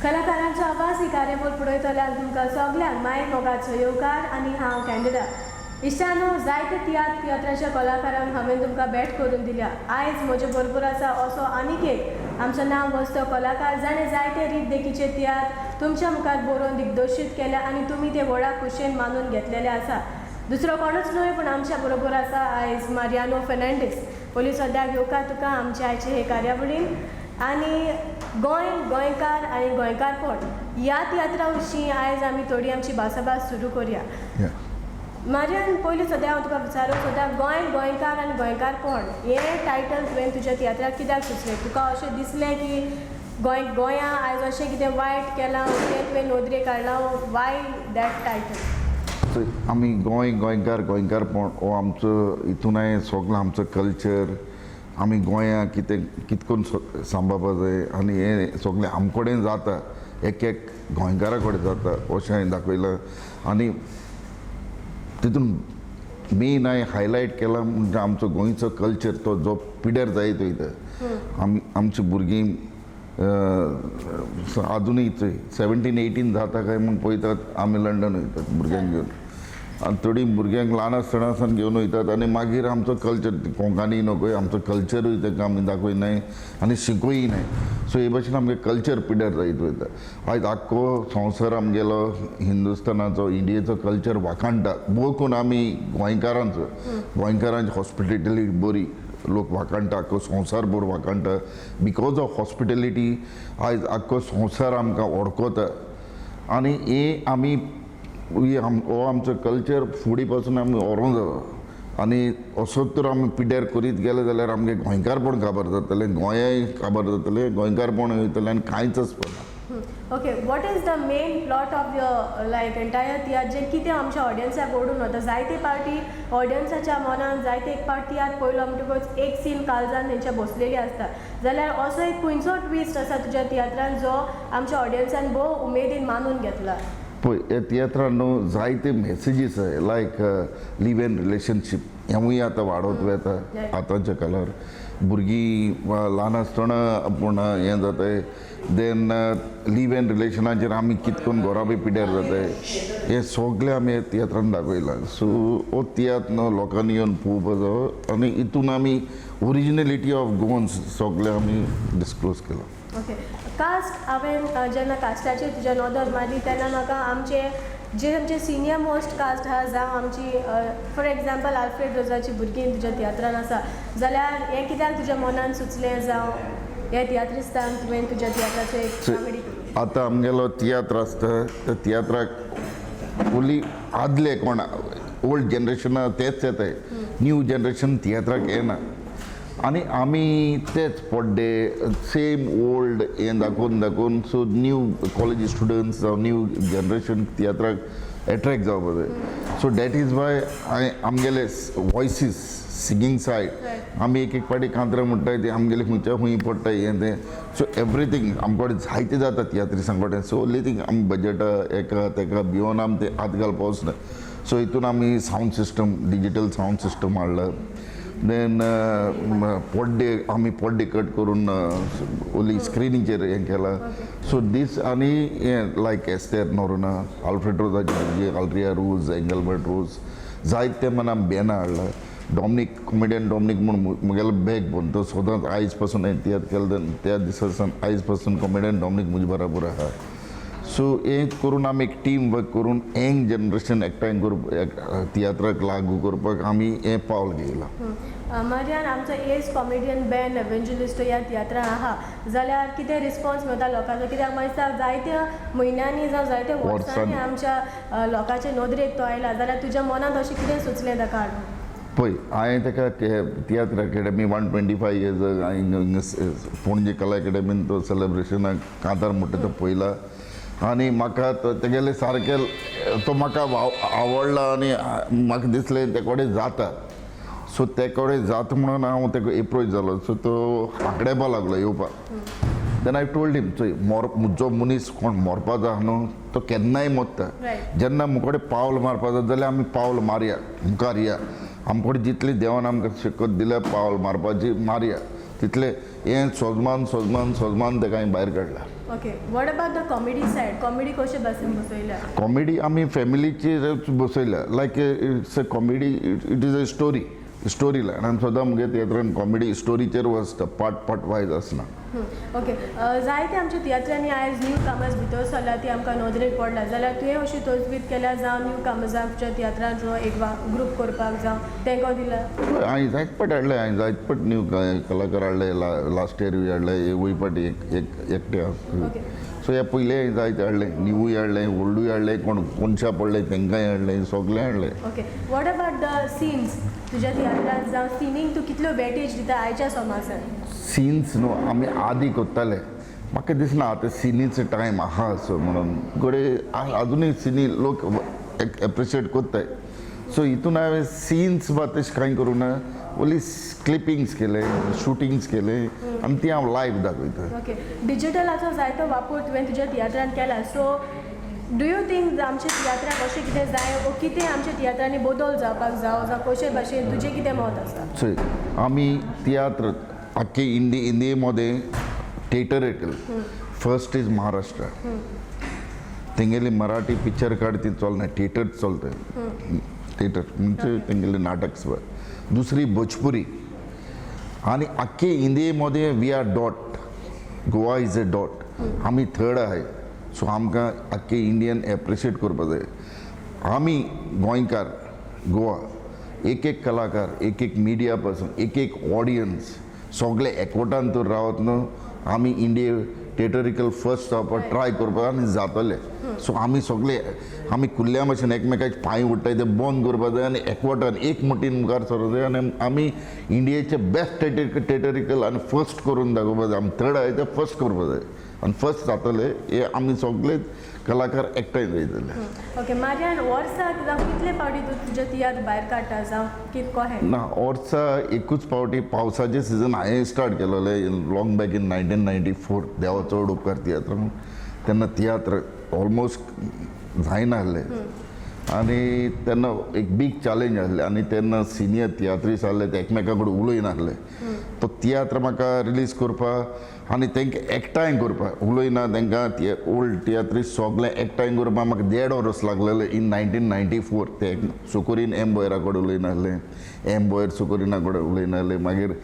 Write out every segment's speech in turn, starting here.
कलाकारांचो आवाज ही कार्यावळ पळयतल्यान तुमकां सगळ्यांक माय मोगाचो येवकार आनी हांव कॅन्डिडा इश्टानो जायते तियात्राच्या कलाकारांक हांवें तुमकां भेट करून दिल्या. आयज म्हजे बरोबर आसा असो आनीक एक आमचें नांव वस्तो कलाकार जाणें जायते रीत देखीचे तियात्र तुमच्या मुखार बरोवन दिग्दर्शीत केल्या आनी तुमी ते व्हडा खुशेन मानून घेतलेले आसा. दुसरो कोणूच न्हय पूण आमच्या बरोबर आसा आयज मारियानो फेर्नांडीस. पयलीं सद्याक येवकार तुका आमच्या आयचे हे कार्यावळीन आनी गोंयकार आनी गोंयकारपण ह्या तियात्रा विशीं आयज आमी थोडी आमची भासाभास सुरू करुया. मारियान पयलीं सद्या हांव तुका विचारूंक सोदता गोंयकार आनी गोंयकारपण हें टायटल तुवें तुज्या तियात्राक कित्याक सुचलें? तुका अशें दिसलें की गोंयां आयज अशें कितें वायट केलां तें तुवें नोदरेक हाडलां? Y that title? आमी गोंयकारपण हो आमचो हितून सगळो आमचो कल्चर आमी गोंयां कितकोन सांबाळपा जाय आनी हें सगळें आमचे कडेन जाता एक गोंयकारा कडेन जाता अशें हांवें दाखयलां. आनी तितून मेन हांवें हायलायट केलां म्हणजे आमचो गोंयचो कल्चर तो जो पिड्यार जायत वयता. आमची भुरगीं आजुनूय 17-18 जाता काय म्हूण पळयतात आमी लंडन वयतात भुरग्यांक घेवन आनी थोडी भुरग्यांक ल्हान आसतना सावन घेवन वयतात आनी मागीर आमचो कल्चर कोंकणी नोकय आमचो कल्चरूय ताका आमी दाखयनाय आनी शिकोय नाय. सो हे भाशेन आमगे कल्चर पिड्यार जायत वयता. आयज आख्खो संवसार आमगेलो हिंदुस्थानाचो इंडियेचो कल्चर वाखाणटा करून आमी गोंयकारांची हॉस्पिटेलिटी बरी लोक वाखाणटा आख्खो संवसार भर वाखाणटा. बिकॉज ऑफ हॉस्पिटेलिटी आयज आख्खो संवसार आमकां वळखता आनी हे आमी हो आमचो कल्चर फुडें पासून आमी व्हरूंक जाय. आनी असोच तर आमी पिड्यार करीत गेले जाल्यार आमगे गोंयकारपण काबार जातलें, गोंयाय काबार जातलें, गोंयकारपण वयतलें आनी कांयच आसपना. Okay, what is the main plot of your like entire tiatr जें कितें आमच्या ऑडियन्साक ओडून वता? जायते पार्टी ऑडियन्साच्या मनान जायते एक पार्ट तियात्र पळयलो म्हणटकूच एक सीन काळजान तेंच्या बसलेली आसता जाल्यार असो एक खंयचो ट्विस्ट आसा तुज्या तियात्रान जो आमच्या ऑडियन्सान भोव उमेदीन मानून घेतला? पळय हे तियात्रान न्हू जायते मॅसेजीस आसाय लायक लिव इन रिलेशनशीप हेंवूय आतां वाडत वता आतांच्या काळार. भुरगीं ल्हान आसतना पूण हें जाताय देन लिव इन रिलेशनाचेर आमी कितकोन घरा बी पिड्यार जाताय हें सगळें आमी तियात्रान दाखयलां. सो हो तियात्र न्हू लोकांनी येवन पळोवपाचो आनी हितून आमी ओरिजिनेलिटी ऑफ गोवन्स सगळें आमी डिस्क्लोज केलां. ओके, कास्ट हांवें जेन्ना कास्टाचेर तुज्या नदर मारली तेन्ना म्हाका आमचे सिनियर मोस्ट कास्ट आहा जावं आमची फॉर एग्जाम्पल आल्फ्रेड रोजाची भुरगीं तुज्या तियात्रान आसा जाल्यार हें कित्याक तुज्या मनान सुचलें जावं हे तियात्रिस्तान तुवें तुज्या तियात्राचो एक कॉमेडी केली? आतां आमगेलो तियात्र आसता त्या तियात्राक ओली आदले कोण ओल्ड जनरेशन तेच येताय, न्यू जनरेशन तियात्राक येना आनी आमी तेच पड्डे सेम ओल्ड हें दाखोवन सो न्यू कॉलेज स्टुडंट्स जावं न्यू जनरेशन तियात्राक एट्रॅक्ट जावपा जाय. सो डॅट इज वाय आमगेले वॉयसीस सिंगींग सायड आमी एक पाटी कांतरां म्हणटाय ते आमगेले खंयच्या खंय पडटाय हें तें. सो एवरीथींग आमचे कडेन जायते जाता तियात्रिसां कडेन. सो ओन्ली थिंग आमी बजेटा एका तेका भिवून आमी ते हात घालपा वचना. सो हितून आमी sound system digital sound system हाडला. देन पड्डे कट करून ओली स्क्रिनीचेर हें केलां. सो दीस आनी हें लायक एस्तेर नोरोना आल्फ्रेड रोजाची भुरगीं आल्ट्रिया रोज एंगलबर्ट रोज जायते मना बेना हाडला. डॉमिनीक कॉमेडियन डॉमिनीक म्हूण मुगेलो बॅक बोन तो सदांच आयज पासून हांवें तियात्र केलें त्या दिसा सावन आयज पासून कॉमेडियन डॉमिनीक म्हजे बराबर आहा. सो हें करून आमी एक टीम वर्क करून यंग जनरेशन एकठांय करपाक तियात्राक लागू करपाक आमी हें पावल घेयलां. मारियान आमचो एज कॉमेडियन बँड एव्हेंजलिस्ट ह्या तियात्रान आहा जाल्यार कितें रिस्पॉन्स मेळटा लोकांचो? कित्याक म्हाका जायत्या म्हयन्यांनी जावं जायत्या वर्सांनी आमच्या लोकांचे नदरेक तो आयला जाल्यार तुज्या मनांत अशें कितें सुचलें ताका हाडून? पळय हांवें ताका तियात्र अकॅडमी 125 इयर्स हांवें पणजे कला अकॅडमीन तो सेलेब्रेशनाक कांतार म्हणटा तो पळयला आनी म्हाका तेगेले सारकें तो म्हाका आवडला आनी म्हाका दिसलें ते कडेन जाता. सो ते कडेन जाता म्हणून हांव ताका एप्रोच जालो. सो तो हांकडेपा लागलो येवपाक देन आय टोल्ड हिम चोय जो मनीस कोण मरपाचो आहा न्हू तो केन्नाय मरता Right. जेन्ना मुकोडे पावल मारपाचो जाल्यार आमी पावल मारया मुखार या आमकोडे जितली देवान आमकां शिकत दिल्या पावल मारपाची मारया तितले हें सोजमान तेका हांवें भायर काडला okay what about the comedy side comedy कशे भाशेन बसयल्या कॉमेडी आमी फॅमिलीची बसयल्या like it's a comedy it is a story line आनी सदां मुगे थिएटरान कॉमेडी स्टोरीचेर वचता पार्ट वायज आसना ओके जायते आमच्या तियात्रांनी आयज न्यू कामर्स भितर सरला ती आमकां नोंदणीक पडला जाल्यार तुवें अशी तजवीज केल्या जावं न्यू कामर्सांच्या तियात्रांचो एक ग्रूप करपाक जावं तेंको दिला हांवें जायतपट हाडले हांवें जायतपट न्यू कलाकार हाडले लास्ट इयर हाडले वय फाटी एकटे ओके सो हे पयले जायते हाडले न्यूय हाडले ओल्डूय हाडले कोणशा पडले तेंकांय हाडले सगळे हाडले okay what about the scenes तुज्या तियात्रांत जावं सिनींग तूं कितल्यो वेटेज दिता आयच्या समाजान सीन्स न्हू आमी आदी कोत्ताले म्हाका दिसना आतां सिनीचो टायम आहा असो म्हणून गोडे आजुनूय सिनी लोक एप्रिशिएट कोत्ताय सो हितून हांवें सीन्स बा तशें कांय करूं ना ओन्ली क्लिपिंग्स केले शुटिंग्स केले आनी ती हांव लायव्ह दाखयता ओके डिजिटलाचो जायतो वापर तुवें तुज्या तियात्रांत केला सो डू यू थिंक आमचे तियात्राक अशें कितें जाय वो कितें आमच्या तियात्रांनी बदल जावपाक जावं कशे भाशेन तुजें कितें मत आसा सो आमी तियात्र आख्खे इंडियेमध्ये थिएटर येतील फर्स्ट इज महाराष्ट्र तेंगेली मराठी पिक्चर काढ ती चलना थिएटर चलते थिएटर म्हणजे तेंगेले नाटक सुद्धा दुसरी भोजपुरी आणि आख्खे इंडियेमध्ये we are dot Goa is a dot आमी थर्ड आहे सो आमकां आख्खे इंडियन एप्रिशिएट करपा जाय आमी गोंयकार गोवा एक कलाकार एक मिडिया पर्सन एक ऑडियन्स सगळे एकवटान तर रावत न्हू आमी इंडिये थिएटरिकल फर्स्ट जावपाक ट्राय करपाक आनी जातले सो आमी सगळे आमी कुल्ल्या भशेन एकमेकाचे पांय उडटाय ते बंद करपाक जाय आनी एकवटान एक मुठीन मुखार सरप जाय आनी आमी इंडियेचे बेस्ट थिएटरिकल आनी फर्स्ट करून दाखोवपाक जाय आमी थर्ड आहे ते फर्स्ट करपाक जाय आनी फर्स्ट जातले हे आमी सगळेच कलाकार एकठांय जायतले ओके मार्यान वर्साक जावं कितले फावटी तूं तुजें तियात्र भायर काडटा जावं कितको हे ना वर्सा एकूच फावटी पावसाचे सिजन हांवें स्टार्ट केलोले लॉंग बॅक इन 1994 देवा चड उपकार तियात्र तेन्ना तियात्र ऑलमोस्ट जायना आहले आनी तेन्ना एक बीग चॅलेंज आसलें आनी तेन्ना सिनियर तियात्रीस्ट आहले ते एकमेका कडेन उलयनासले तो तियात्र म्हाका रिलीज करपाक आनी तेंकां एकठांय करपाक उलयना तेंकां ओल्ड तियात्रीस्ट सगळे एकठांय करपाक म्हाका 1.5 वर्स लागलेले इन 1994 ते सुकुरीन एम बोयरा कडेन उलयनासले एम बोयर सुकुरिना कडेन उलयनासले मागीर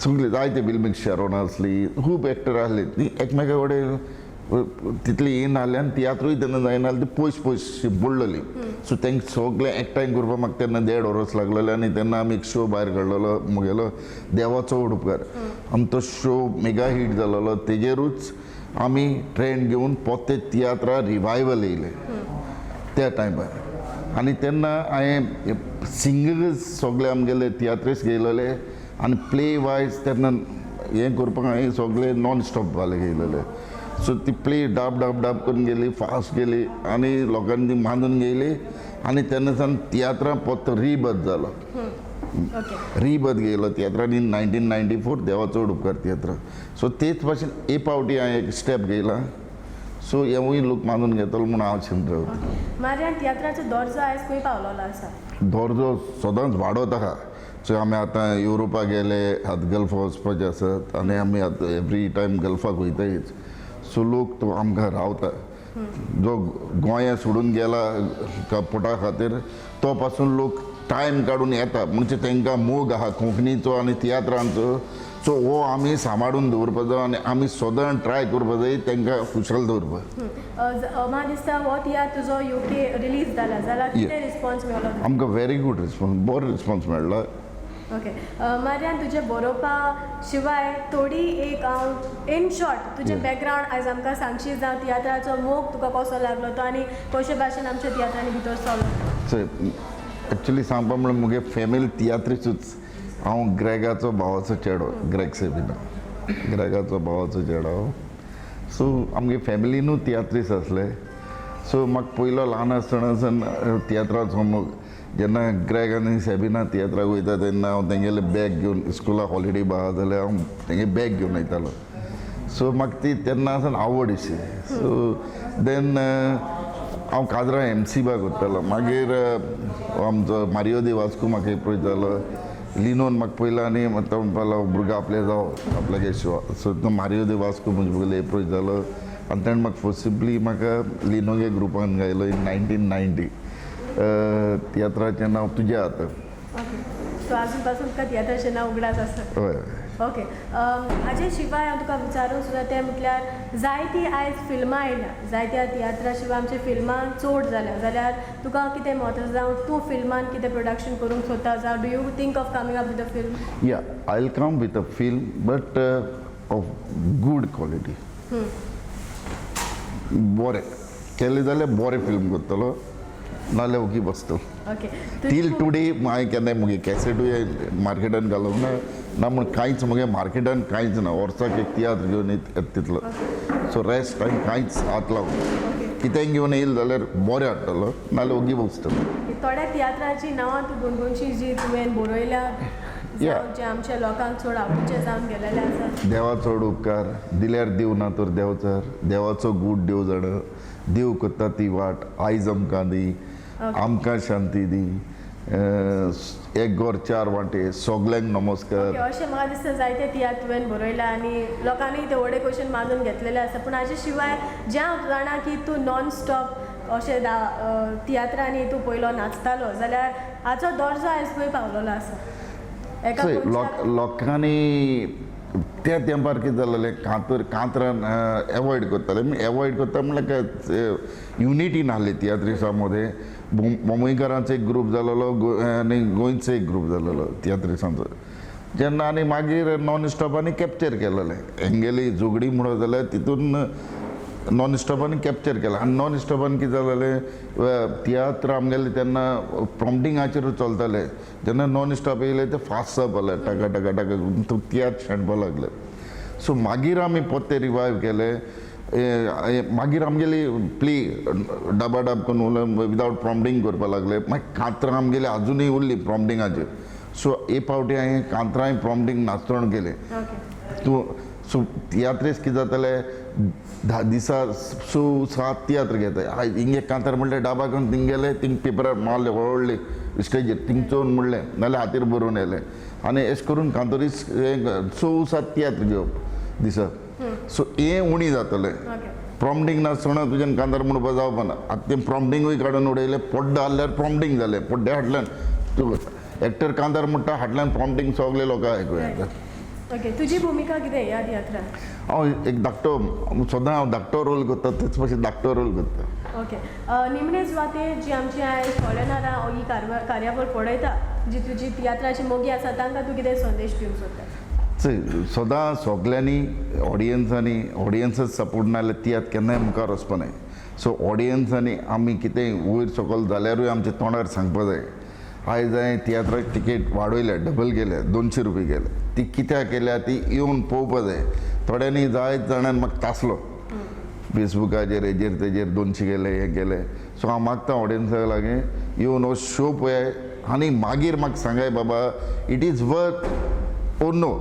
सगळे जायते बिल्मीक शेरोन आसली खूब एक्टर आसले ती एकमेका कडेन तितली येयन आहले आनी तियात्रूय तेन्ना जायना ती पयस बुडलेली सो तेंक सगळे एकठांय करपाक म्हाका तेन्ना 1.5 वर्स लागलेले आनी तेन्ना आमी एक शो भायर काडलेलो मुगेलो देवाचो उपकार आनी तो शो मेगा हिट जालोलो तेजेरूच आमी ट्रेंड घेवन पोते तियात्रा रिवायवल येयले त्या टायमार आनी तेन्ना हांवें सिंगर्स सगळे आमगेले तियात्रीस्ट घेयलेले आनी प्ले वायज तेन्ना हें करपाक हांवें सगळे नॉन स्टॉप वाले घेयलेले सो ती प्ले डाब करून गेली फास्ट गेली आनी लोकांनी ती मांडून गेली आनी तेन्नासान तियात्रां पोत्त रिबर्थ जालो रिबर्थ गेलो तियात्रान इन 1994 देवा चड उपकार तियात्र सो तेच भाशेन हे फावटी हांवें एक स्टेप घेयला सो हेवूय लोक मानून घेतलो म्हूण हांव चिंत रावता मार्यान तियात्राचो दर्जो आयज खंय पावलोलो आसा दर्जो सदांच वाडत आहा सो आमी आतां युरोपाक गेले आतां गल्फ वचपाचे आसात आनी आमी आतां एवरी टायम गल्फाक वयतायच सो लोक तो आमकां रावता जो गोंया सोडून गेला पोटा खातीर तो पासून लोक टायम काडून येता म्हणजे तांकां मोग आहा कोंकणीचो आनी तियात्रांचो सो हो आमी सांबाळून दवरपाचो आनी आमी सदां ट्राय करपा जाय तांकां खुशाल दवरपाक म्हाका दिसता हो तियात्र तुजो UK रिलीज जाला जाल्यार कितें रिस्पॉन्स मेळ्ळो आमकां व्हेरी गूड रिस्पॉन्स बरो रिस्पॉन्स मेळ्ळो ओके मार्यान तुजें बरोवपा शिवाय थोडी एक हांव इन शॉर्ट तुजें बॅकग्रावंड आयज आमकां सांगशी जावं तियात्राचो मोग तुका कसो लागलो तो आनी कशे भाशेन आमच्या तियात्रांनी भितर चललो सो एक्चुली सांगपा म्हळ्यार मुगे फॅमिली तियात्रीचूच हांव ग्रेगाचो भावाचो चेडो ग्रेग सेबिना ग्रेगाचो भावाचो चेडो सो आमगे फॅमिलीनूय तियात्रीस्ट आसले सो म्हाका पयलो ल्हान आसतनासान तियात्राचो मोग जेन्ना ग्रेग आनी सेबिना तियात्राक वयता तेन्ना हांव तेंगेले बॅग घेवन स्कुलाक हॉलिडे बा जाल्यार हांव तेंगे बॅग घेवन वयतालो सो म्हाका ती तेन्ना सावन आवड अशी सो देन हांव काजरां एमसीबा करतालो मागीर आमचो मारियो दी वास्को म्हाका पळयतालो लिनोन म्हाका पयलो आनी तो म्हणपालो भुरगो आपले जावं आपल्यागे शिवा सो तो मारियो दी वास्को म्हणजे पयले पळयतालो आनी ताणें म्हाका पॉसिबली म्हाका लिनोगे ग्रुपान गायलो इन 1990 तियात्राचें नांव तुजें हात ओके सो आजून पासून तुका तियात्राचें नांव उगडास आसा हय ओके हाजे शिवाय हांव तुका विचारूंक सुद्दां तें म्हटल्यार जायतीं आयज फिल्मां आयल्या जायत्या तियात्रा शिवाय आमचे फिल्मां चड जाल्या जाल्यार तुका कितें मत जावं तूं फिल्मान कितें प्रोडक्शन करूंक सोदता जावं do you think of coming up with a film या I will come with a film but of good quality बरें केलें जाल्यार बरें फिल्म करतलो नाल्यार ओगी बसतलो ओके टील टुडे हांवें केन्नाय मुगे कॅसेटूय मार्केटान घालूंक ना म्हूण कांयच मुगे मार्केटान कांयच ना वर्साक एक तियात्र घेवन येत तितलो सो रेस्ट हांवें कांयच हात लावूंक कितेंय घेवन येयलें जाल्यार बरें हाडटलो नाल्यार ओगी बसतलो थोड्या तियात्राची नांवां तूं गुणगुणशीं जी तुवें बरयल्या जे आमच्या लोकांक चड आवडीचे जावन गेलेले आसा देवा चड उपकार दिल्यार दिव ना तर देंवचार देवाचो गूड देव जाण देव करता ती वाट आयज आमकां दी आमकां शांती दी एक गोर चार वाटे सगल्यांक नमस्कार अशें म्हाका दिसता जायते तियात्र तुवें बरयला आनी लोकांनी ते व्हडे क्वेश्चन मागून घेतलेले आसा पूण हाजे शिवाय ज्या जाणां की तूं नॉन स्टॉप अशें तियात्रांनी तूं पयलो नाचतालो जाल्यार हाचो दर्जो आयज खंय पावलेलो आसा एका लोकांनी त्या तेंपार कितें जालेलें कांतरान एवॉयड करताले एवॉयड करता म्हणल्यार युनिटी नासली तियात्रिसां मदें मुंबयकारांचो एक ग्रूप जालोलो आनी गोंयचो एक ग्रूप जालोलो तियात्रिसांचो जेन्ना आनी मागीर नॉन स्टॉपांनी कॅप्चर केलेलें हेंगेली झोगडी म्हणून जाल्यार तितून नॉन स्टॉपांनी कॅप्चर केला आनी नॉन स्टॉपान कितें जालेलें तियात्र आमगेलें तेन्ना प्रॉम्प्टिंगाचेरूच चलतालें जेन्ना नॉन स्टॉप येयले ते फास्ट जावपाले टाका टाका टाका तो तियात्र शेणपा लागले सो मागीर आमी परते रिवायव केले मागीर आमगेली प्ले डबाडब करून विदावट प्रॉम्प्टिंग करपा लागले मागीर कांतरां आमगेली आजुनूय उरली प्रॉम्प्टिंगाचेर सो एक फावटी हांवें कांतरांय प्रॉम्प्टिंग नाचतोण केलें तूं सो तियात्रेस कितें जातालें 10 दिसा सो 7 तियात्र घेताय हिंगे कांतार म्हणलें डाबा करून थिंग गेले थिंग पेपरार मारले व्हडले स्टेजीर थिंग चोवन म्हणलें नाल्यार हातीर बरोवन येलें आनी अशें करून कांतोरीस 6-7 तियात्र घेवप दिसा सो हें उणी जातलें प्रॉम्प्टिंग नासतना तुज्यान कांतार म्हणपा जावपा ना आतां तें प्रॉम्प्टिंगूय काडून उडयलें पोड्डा हाडल्यार प्रॉम्प्टिंग जालें पोड्ड्या हाडल्यान तूं एक्टर कांतार म्हणटा हाडल्यान प्रॉम्प्टिंग सगळे लोकां आयकूं येता ओके तुजी भुमिका कितें ह्या तियात्रान हांव एक धाकटो सदां हांव धाकटो रोल करता तेच भशेन धाकटो रोल करता ओके निमणे सुवाते जी आमची आयज फॉरेनरां ही कार्यावळ पळयता जी तुजी तियात्राची मोगी आसा तांकां तूं कितें संदेश दिवंक सोदता सदां सगल्यांनी ऑडियन्सच सपोर्ट ना जाल्यार तियात्र केन्नाय मुखार वचपा न्हय सो ऑडियन्सांनी आमी कितेंय वयर सकयल जाल्यारूय आमच्या तोंडार सांगपा जाय आयज हांवें तियात्राची तिकेट वाडयल्या डबल केल्या 200 रुपया केल्या ती कित्याक केल्या ती येवन पळोवपा जाय थोड्यांनी जायत जाणांनी म्हाका तासलो फेसबुकाचेर हेजेर तेजेर 200 गेले हे केले सो हांव मागता ऑडियन्साक लागीं येवन हो शो पळयाय आनी मागीर म्हाका सांगाय बाबा it is worth or no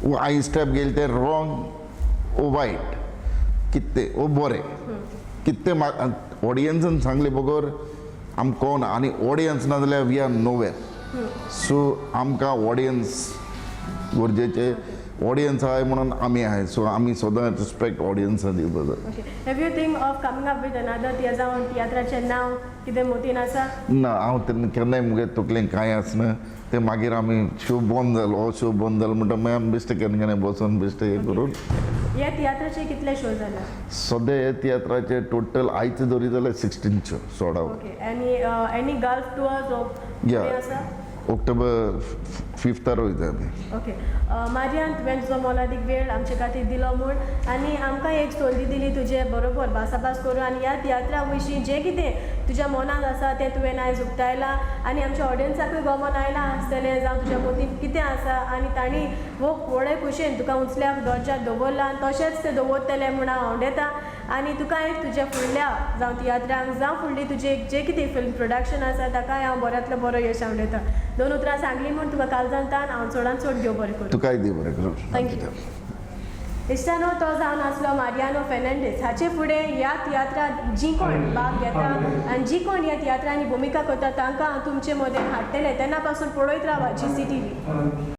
हांवें स्टेप गेले ते रॉंग ओ वायट कितें ओ बरें कितें ऑडियन्सान सांगलें बगर आमकां कोण आनी ऑडियन्स ना जाल्यार वी आर नोवेर सो आमकां ऑडियन्स गरजेचे ऑडियन्स आहाय म्हणून आमी आहाय सो आमी सदां रिस्पेक्ट ऑडियन्साक दिवपा जाय okay have you think of coming up with another जावन तियात्राचें नांव कितें मोतीन आसा ना हांव तेन्ना केन्नाय मुगे तकलेन कांय आसना ते मागीर आमी शो बंद जालो हो शो बंद जालो म्हणटा मागीर आमी बेश्टे केन्ना केन्ना बसून बेश्टे हे करून ह्या तियात्राचे कितले शो जाला सद्या हे तियात्राचे टोटल आयचे धरी जाल्यार 16 शो 16 ओके एनी गल्फ टुअर्स या ऑक्टोबर 5th वयता आमी ओके मारियान तुवें तुजो मोलादीक वेळ आमचे खातीर दिलो म्हूण आनी आमकां एक संदी दिली तुजे बरोबर भासाभास करून आनी ह्या तियात्रा विशीं जें कितें तुज्या मनांत आसा तें तुवें आयज उक्तायलां आनी आमच्या ऑडियन्साकूय गमन आयलां आसतलें जावं तुज्या मतींत कितें आसा आनी तांणी वो व्हडे खुशेन तुका उंचल्या दर्ज्यार दवरलां आनी तशेंच तें दवरतलें म्हूण हांव आवडटा आनी तुका एक तुज्या फुडल्या जावं तियात्रांक जावं फुडली तुजें जें कितें फिल्म प्रोडक्शन आसा ताकाय हांव बऱ्यांतलो बरो यश आवडटा 2 उतरां सांगली म्हूण तुका काल जाणता हांव चडांत चड घेव बरें करूं तुकाय दी बरें करूं थँक्यू इश्टानो तो जावन आसलो मारियानो फेर्नांडीस हाचे फुडें ह्या तियात्रांत जी कोण भाग घेता आनी जी कोण ह्या तियात्रांनी भुमिका करता तांकां हांव तुमचे मदें हाडटलें तेन्ना पासून पळयत रावा GCTV.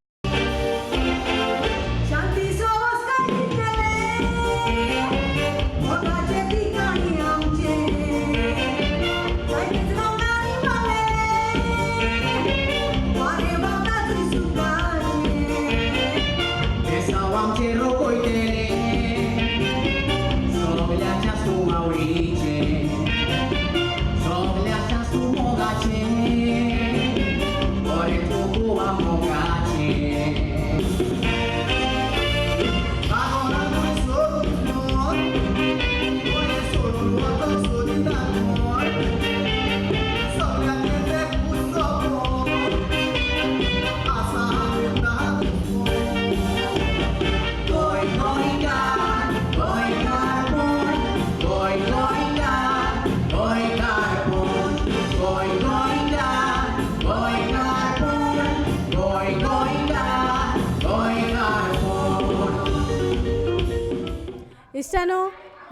इश्टानो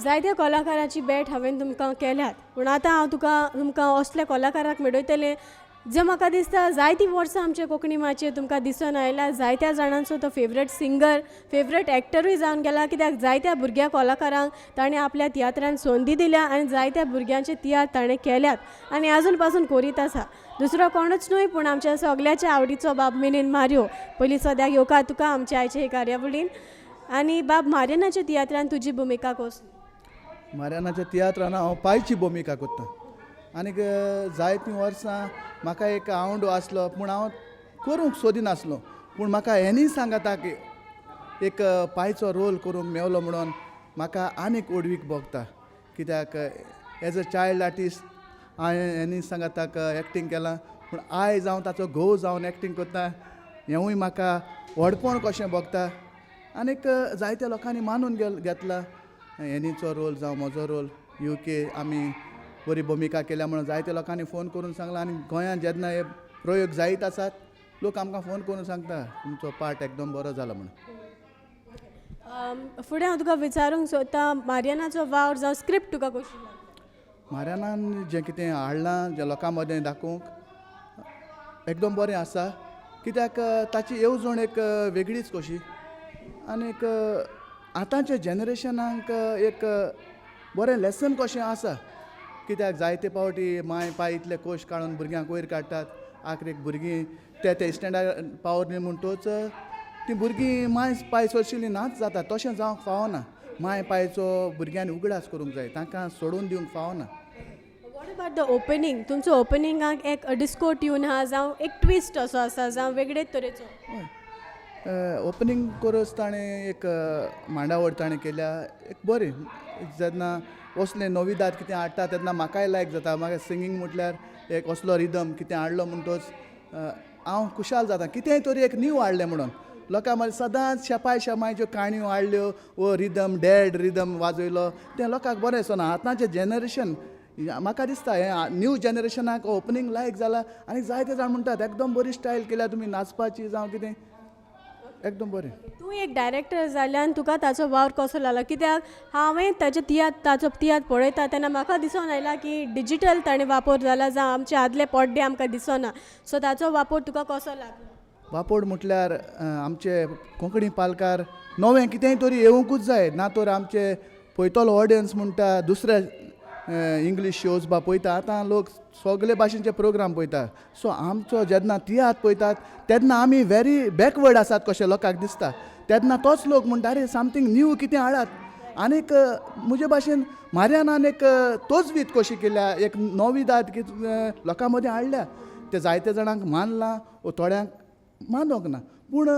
जायत्या कलाकारांची भेट हांवें तुमकां केल्यात पूण आतां हांव तुमकां असल्या कलाकाराक मेळयतलें जे म्हाका दिसता जायतीं वर्सां आमचे कोंकणी माचयेर तुमकां दिसून आयला. जायत्या जाणांचो तो फेवरेट सिंगर फेवरेट एक्टरूय जावन गेला कित्याक जायत्या भुरग्या कलाकारांक ताणें आपल्या तियात्रांत संदी दिल्या आनी जायत्या भुरग्यांचे तियात्र ताणें केल्यात आनी आजून पासून करीत आसा. दुसरो कोणूच न्हय पूण आमच्या सगल्याच्या आवडीचो बाब मिलिंद मारियो. पयलीं सद्याक येवकार तुका आमच्या आयचे हे कार्यावळीन. आनी बाब मारियानाच्या तियात्रांत तुजी भुमिका कसली? मारियानाच्या तियात्रान हांव पायची भुमिका करतां आनीक जायतीं वर्सां म्हाका एक आवंडो आसलो पूण हांव करूंक सोदिनासलो पूण म्हाका हेंनी सांगता की एक पायचो रोल करूंक मेवलो म्हणून म्हाका आनीक ओडवीक भोगता कित्याक एज अ चायल्ड आर्टिस्ट हांवें हेंनी सांगताक एक्टींग केलां पूण आयज हांव ताचो घोव जावन एक्टींग करता हेंवूय म्हाका व्हडपण कशें भोगता आनीक जायत्या लोकांनी मानून घेतला हेनीचो रोल जावं म्हजो रोल UK आमी बरी भुमिका केल्या म्हणून जायत्या लोकांनी फोन करून सांगला आनी गोंयांत जेन्ना हे प्रयोग जायत आसात लोक आमकां फोन करून सांगता तुमचो पार्ट एकदम बरो जाला म्हणून. फुडें हांव तुका विचारूंक सोदतां मारियानाचो वावर जावं स्क्रिप्ट तुका कशी लागली? मारियानान जें कितें हाडलां जें लोकां मदें दाखोवंक एकदम बरें आसा कित्याक ताची येवजण एक वेगळीच कशी आनीक आतांच्या जनरेशनाक एक बरें लेसन कशें आसा कित्याक जायते पावटी माय पाय इतले कोश काडून भुरग्यांक वयर काडटात आखरेक भुरगीं ते स्टँडार पावरली म्हणटूच तीं भुरगीं माय पाय सोडशिल्लीं नाच जाता तशें जावंक फावना. माय पायचो भुरग्यांनी उगडास करूंक जाय तांकां सोडून दिवंक फावना. What about the opening? तुमचो ओपनिंगाक एक डिस्को ट्यून आहा जावं एक ट्विस्ट असो आसा जावं वेगळेच तरेचो? ओपनिंग कोरस ताणें एक मांडावळ ताणें केल्या एक बरी जेन्ना असलें नवीदाद कितें हाडटा तेन्ना म्हाकाय लायक जाता. म्हाका सिंगींग म्हटल्यार एक असलो रिदम कितें हाडलो म्हणटोच हांव खुशाल जाता कितेंय तरी एक न्यू हाडलें म्हणून. लोकां मदीं सदांच शेपाय ज्यो काणयो हाडल्यो वो रिदम डॅड रिदम वाजयलो तें लोकांक बरें दिसना. आतांचें जनरेशन म्हाका दिसता हें न्यू जनरेशनाक ओपनिंग लायक जाला आनी जायते जाण म्हणटात एकदम बरी स्टायल केल्या तुमी नाचपाची जावं कितें एकदम बरें. तूं एक डायरेक्टर जाल्यान तुका ताचो वावर कसो लागला? कित्याक हांवें ताचो तियात्र पळयता तेन्ना म्हाका दिसून आयला की डिजिटल ताणें वापर जाला जावं आमचे आदले पड्डे आमकां दिसना सो ताचो वापर तुका कसो लागलो? वापर म्हटल्यार आमचे कोंकणी पालकार नवें कितेंय तरी येवंकूच जाय ना तर आमचे पळयतलो ऑडियन्स म्हणटा दुसरे इंग्लीश शोज बा पळयता. आतां लोक सगळे भाशेचे प्रोग्राम पळयता सो आमचो जेन्ना तियात्र पळयतात तेन्ना आमी वेरी बॅकवर्ड आसात कशें लोकांक दिसता. तेन्ना तोच लोक म्हणटा अरे समथींग न्यू कितें हाडात. आनीक म्हजे भाशेन मारियानान एक तोजवीत कशी केल्या एक नवीदाद लोकां मदीं हाडल्या. ते जायते जाणांक मानलां वो थोड्यांक मानूंक ना पूण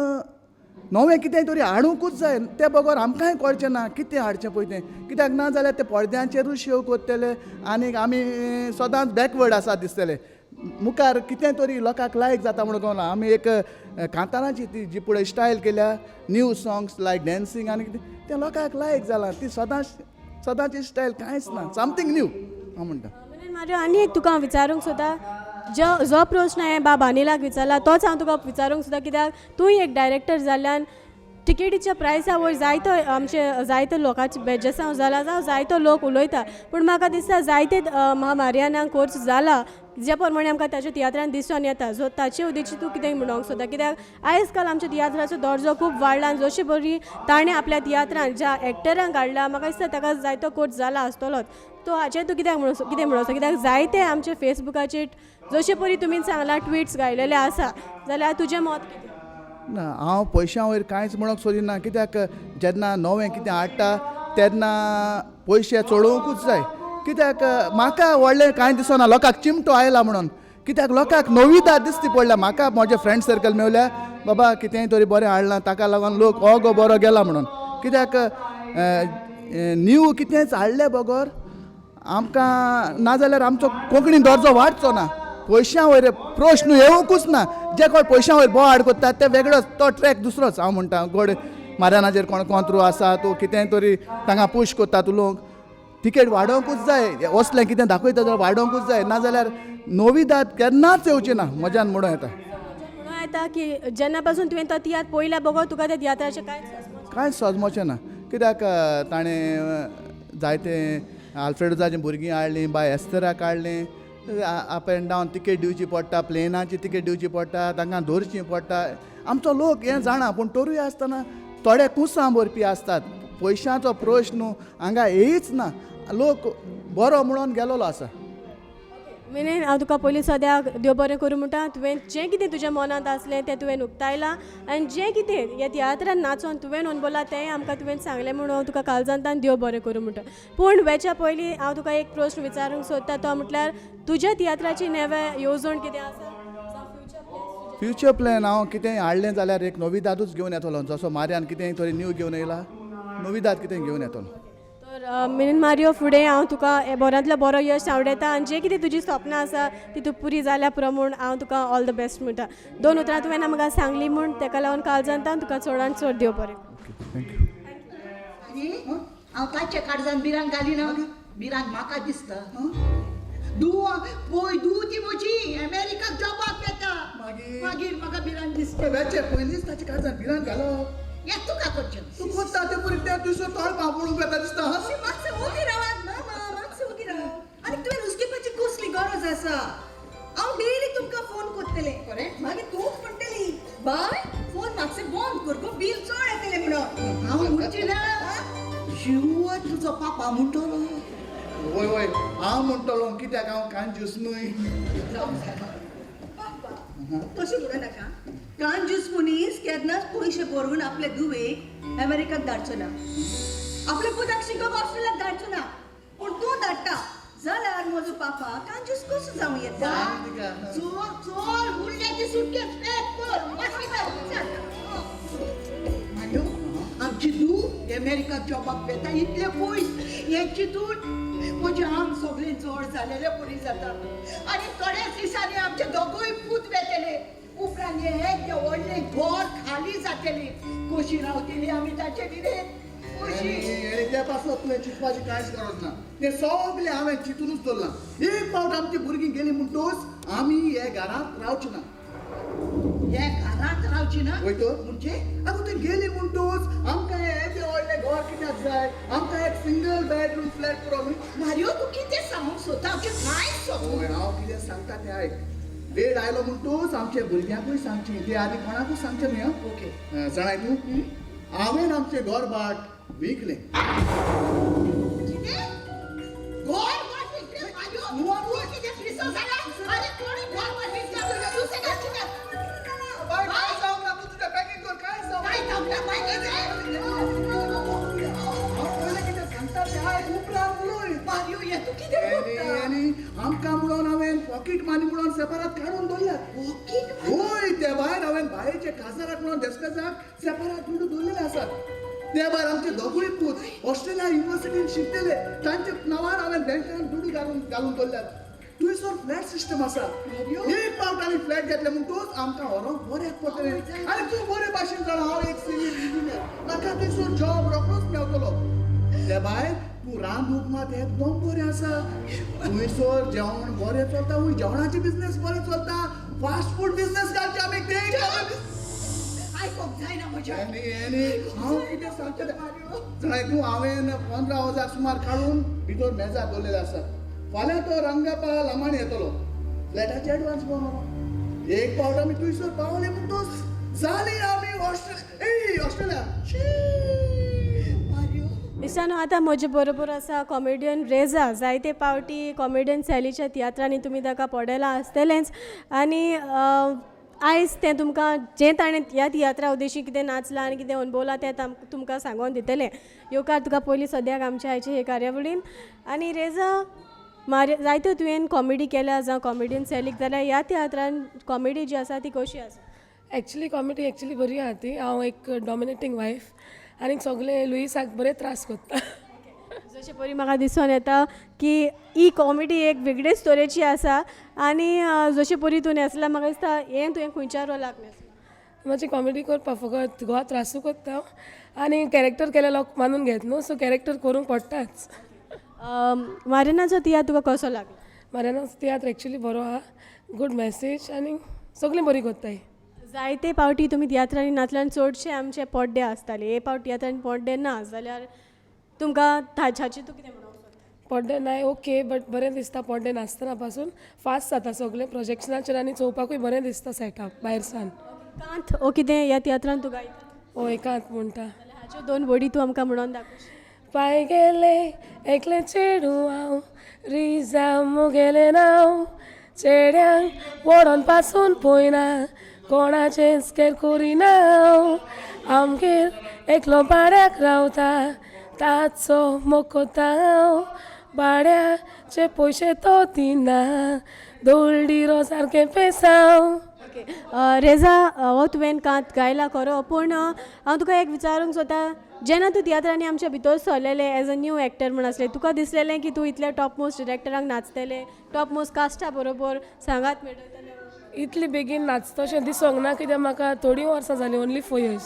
नवें कितेंय तरी हाडूंकूच जाय तें बरोबर आमकांय कळचें ना कितें हाडचें पळय तें कित्याक ना जाल्यार ते पडद्यांचेरूच शो करतले आनीक आमी सदांच बॅकवर्ड आसा दिसतले. मुखार कितें तरी लोकांक लायक जाता म्हणून कळना. आमी एक कांताराची ती जी पुढे स्टायल केल्या न्यू सॉंग्स लायक डॅन्सींग आनी कितें तें लोकांक लायक जालां. ती सदांची स्टायल कांयच ना समथींग न्यू हांव म्हणटा. मारियो आनी एक तुका हांव विचारूंक सोदता जो प्रश्न हांवें बाब अनिलाक विचारला तोच हांव तुका विचारूंक सोदता कित्याक तूंय एक डायरेक्टर जाल्यान टिकेटीच्या प्रायसा वयर जायतो लोकांचे बेज्जसांव जाला जावं जायतो लोक उलयता पूण म्हाका दिसता जायते महामार्यानाक कोर्स जाला जे प्रमाणे आमकां ताच्या तियात्रान दिसून येता सो ताचे उदेची तूं कितें म्हणूंक सोदता कित्याक आयज काल आमच्या तियात्राचो दर्जो खूब वाडला आनी जशी बरी ताणें आपल्या तियात्रान ज्या एक्टरांक काडला म्हाका दिसता ताका जायतो कोर्स जाला आसतलोच तो हाचेर तूं कित्याक म्हणूं कित्याक जायते आमचे फेसबुकाचेर जशे परी तुमी सांगला ट्विट्स घायलेले आसा जाल्यार तुजें मत कितें ना हांव पयशां वयर कांयच म्हणूंक सोदिना कित्याक जेन्ना नवें कितें हाडटा तेन्ना पयशे चोडोवंकूच जाय कित्याक म्हाका व्हडलें कांय दिसना लोकांक चिमटो आयला म्हणून कित्याक लोकांक नोविदाद दिसती पडल्या म्हाका म्हजे फ्रेंड सर्कल मेवल्या बाबा कितेंय तरी बरें हाडलां ताका लागून लोक हो गो बरो गेला म्हणून कित्याक न्यू कितेंच हाडलें बगोर आमकां नाजाल्यार आमचो कोंकणी दर्जो वाडचो ना पयशां वयर प्रश्न येवंकूच ना जे कोण पयशां वयर बोवाड करतात ते वेगळोच तो ट्रॅक दुसरोच हांव म्हणटा गोड मार्यानाचेर कोण कोंत्रू आसा तूं कितेंय तरी तांकां पुश करतात उलोवंक तिकेट वाडोवंकूच जाय असलें कितें दाखयता जाल्यार वाडोवंकूच जाय नाजाल्यार नोविदाद केन्नाच येवची ना मजान म्हणूं येता म्हणून येता की जेन्ना पासून तुवें तो तियात्र पळयला बगो तुका त्या तियात्राचें कांय सजमोचें ना कित्याक ताणें जायते आल्फ्रेडोजाचीं भुरगीं हाडलीं बाय एस्तराक हाडलीं अप एंड डावन तिकेट दिवची पडटा प्लेनाची तिकेट दिवची पडटा तांकां धरचीं पडटा आमचो लोक हें जाणा पूण तरूय आसतना थोडे कुसां भरपी असतात पयशांचो प्रश्न हांगा येयच ना लोक बरो म्हणून गेलोलो आसा मिनीन हांव तुका पयलीं सद्याक देव बरें करूं म्हणटा तुवें जें कितें तुज्या मनांत आसलें तें तुवें उक्तायलां आनी जें कितें ह्या तियात्रान नाचोन तुवें अणभवलां तें आमकां तुवें सांगलें म्हणून हांव तुका काळजांतल्यान देव बरें करूं म्हणटा पूण वेच्या पयलीं हांव तुका एक प्रश्न विचारूंक सोदता तो म्हटल्यार तुज्या तियात्राची नेवें येवजण कितें आसा फ्युचर प्लॅन हांव कितेंय हाडलें जाल्यार एक नोविदादूच घेवन येतलो जसो मार्यान कितेंय तरी न्यू घेवन येयला नोविदाद कितें घेवन येतलो तर मिनीन मारियो फुडें हांव तुका बऱ्यांतलो बरो यश आवडटा आनी जें कितें तुजी स्वप्नां आसा ती तूं पुरी जाल्या प्रमाण हांव तुका ऑल द बेस्ट म्हणटा 2 उतरां तुवें म्हाका सांगलीं म्हूण ताका लागून काळजांतान तुका चडांत चड देव बरें आनी हांव ताच्या काळजान बिरान घाली ना बिरान म्हाका दिसता पळय ती म्हजी अमेरिकाक जॉबाक येता मागीर म्हाका बिरान दिसता पयलींच ताच्या काळजान बिरान घालप हें तुका करचें तूं कोत्ता ते पुरी त्या दिवसां थोडे पापडूंक येता दिसता मातशें उगी रावात मामा मातशें उगी राव आनी तुवें नुस्तेपाची कसली गरज आसा हांव डेली तुमकां फोन करतलें करेक्ट मागीर तूंच म्हणटली बाय फोन मातशें बंद कर गो बील चड येतलें म्हणून हांव म्हणची ना शिव तुजो पापा म्हणटलो वय वय हांव म्हणटलो कित्याक हांव कांजूस न्हय तशें म्हणू नाका कांजूस मनीस केन्नाच पयशे भरून आपले धुवेक अमेरिकाक धाडचो ना आपल्या पुताक शिकोवप ऑस्ट्रेलियाक धाडचो ना पूण तूं धाडटा जाल्यार म्हजो पापा कांजूस कसो जावं येता चोर चोर उरल्याची सुटकेस पॅक कर आमची तूं अमेरिकाक जॉबाक वेता इतले पयस हे चिंतून म्हजें आंग सगळें जड जालेलें बरी जाता आनी थोड्याच दिसांनी आमचे दोगूय पूत वेतले उपरांत एक व्हडलें घर खाली जातलें कशी रावतली आमी ताचे कितें त्या पासून तुवें चिंतपाची कांयच गरज ना तें सगलें हांवें चिंतूनच दवरलां एक फावट आमची भुरगीं गेलीं म्हणटूच आमी हे घरांत रावची ना हे घरांत रावची ना वय तर म्हणजे आगो थंय गेली म्हणटूच आमकां हें व्हडलें घर कित्याक जाय आमकां एक सिंगल बेडरूम फ्लॅट पुरो न्हय मारियो तूं कितें सांगूंक सोदता आमचें कांयच सोदूं हांव कितें सांगता तें आयक वेळ आयलो म्हणटूच आमच्या भुरग्यांकूय सांगचें ते आदी कोणाकूय सांगचें न्हय ओके जाणाय तूं हांवें आमचें घर बाट विकलें कितें घर बाट विकलें मारियो तूं कितें फ्रिसो जाला आनी कोणी घर बाट विकता तूं सुसेगाद चिंता बाय काय जावंक ना तूं तुजें पॅकिंग कर काय जावंक काय जावंक ना बाय पयलें कितें सांगता तें आयक उपरांत उलय मारियो हे तूं कितें करता आनी आमकां म्हणून हांवें पॉकीट मानी म्हणून सेपरेट काडून दवरल्यात होय ते भायर हांवें बायेचे काजाराक म्हणून देस्पेजाक सेपरेट म्हणून दवरलेले आसात ते भायर आमचे दोगूय पूत ऑस्ट्रेलिया युनिव्हर्सिटीन शिकलेले तांचे नांवार हांवें बँकान दुडू घालून थंयसर फ्लॅट सिस्टम आसा एक फावट आनी फ्लॅट घेतले म्हणटूच आमकां व्हरोंक बरें पडटलें आनी तूं बरे भाशेन जाणा हांव एक सिवील इंजिनियर म्हाका थंयसर जॉब रोखडोच मेवतलो ते भायर तूं रांदूंक मात एकदम बरें आसा थंयसर जेवण बरें चलता जेवणाचे बिझनेस बरें चलता फास्ट फूड बिझनेस घालचे आमी आय आयकोंक जायना म्हज्या हांव कितें सांगता जाणाय तूं हांवें 15,000 सुमार काडून भितर मेजार दवरलेले आसा फाल्यां तो रंगापा लांबाणी येतलो फ्लॅटाचे एडवान्स पळोवन एक पावट आमी थंयसर पावले म्हणटोच जाली आमी ऑस्ट्रेलिया इश्टानो आतां म्हजे बरोबर आसा कॉमेडियन रेजा जायते पावटी कॉमेडियन सॅलीच्या तियात्रांनी तुमी ताका पळयलां आसतलेंच आनी आयज तें तुमकां जें ताणें ह्या तियात्रा उद्देशी कितें नाचलां आनी कितें अनुभवलां तें तुमकां सांगून दितलें येवकार तुका पयलीं सद्याक आमच्या आयचे हे कार्यावळीन आनी रेजा जायत्यो तुवें कॉमेडी केल्या जावं कॉमेडियन सॅलीक जाल्यार ह्या तियात्रान कॉमेडी जी आसा ती कशी आसा एक्चुली कॉमेडी एक्चुली बरी आहा ती हांव एक डॉमिनेटींग वायफ आनी सगळे लुईसाक बरे त्रास करता जशें परी म्हाका दिसून येता की ही कॉमेडी एक वेगळेच तरेची आसा आनी जशें परी तूं न्हेसला म्हाका दिसता हें तुवें खंयच्या रोलाक न्हेसलां माझी कॉमेडी करपा फकत गोवा त्रासू करता आनी कॅरेक्टर केले लोक मानून घेत न्हू सो कॅरेक्टर करूंक पडटाच मारिनाचो तियात्र तुका कसो लागलो मारिनाचो तियात्र एक्चुली बरो आहा गूड मेसेज आनी सगळीं बरी करताय जायते पावटी तुमी तियात्रांनी नाचल्यान चडशे आमचे पड्डे आसताले हे पावटी तियात्रांनी पड्डे ना जाल्यार तुमकां हाची तूं कितें म्हणूंक सोदता पड्डे नाय ओके बट बरें दिसता पड्डे नाचतना पासून फास्ट जाता सगळें प्रोजेक्शनाचेर आनी चोवपाकूय बरें दिसता सेटअप भायर सावन कांत ओ कितें ह्या तियात्रान तूं गायता ओ एकांत म्हणटा हाच्यो 2 वडी तूं आमकां म्हणून दाखय पाय गेले एकले चेडू हांव रिजा मुगेले नांव चेड्यांक वडोन पासून पयना कोणाचेंच केर करिना आमगेर एकलो भाड्याक रावता ताचो मोकोता भाड्याचे पयशे तो दिना दोलडीरो सारकें पेसांव ओके रेजा हो तुवें कांत गायला खरो पूण हांव तुका एक विचारूंक सोदता जेन्ना तूं तियात्रांनी आमच्या भितर सरलेलें एज अ न्यू एक्टर म्हण आसलें तुका दिसलेलें की तूं इतले टॉप मोस्ट डिरेक्टरांक नाचतलें टॉप मोस्ट कास्टा बरोबर सांगात मेळटलें इतली बेगीन नाचता अशें दिसोंक ना कित्याक म्हाका थोडीं वर्सां जालीं ओन्ली 4 years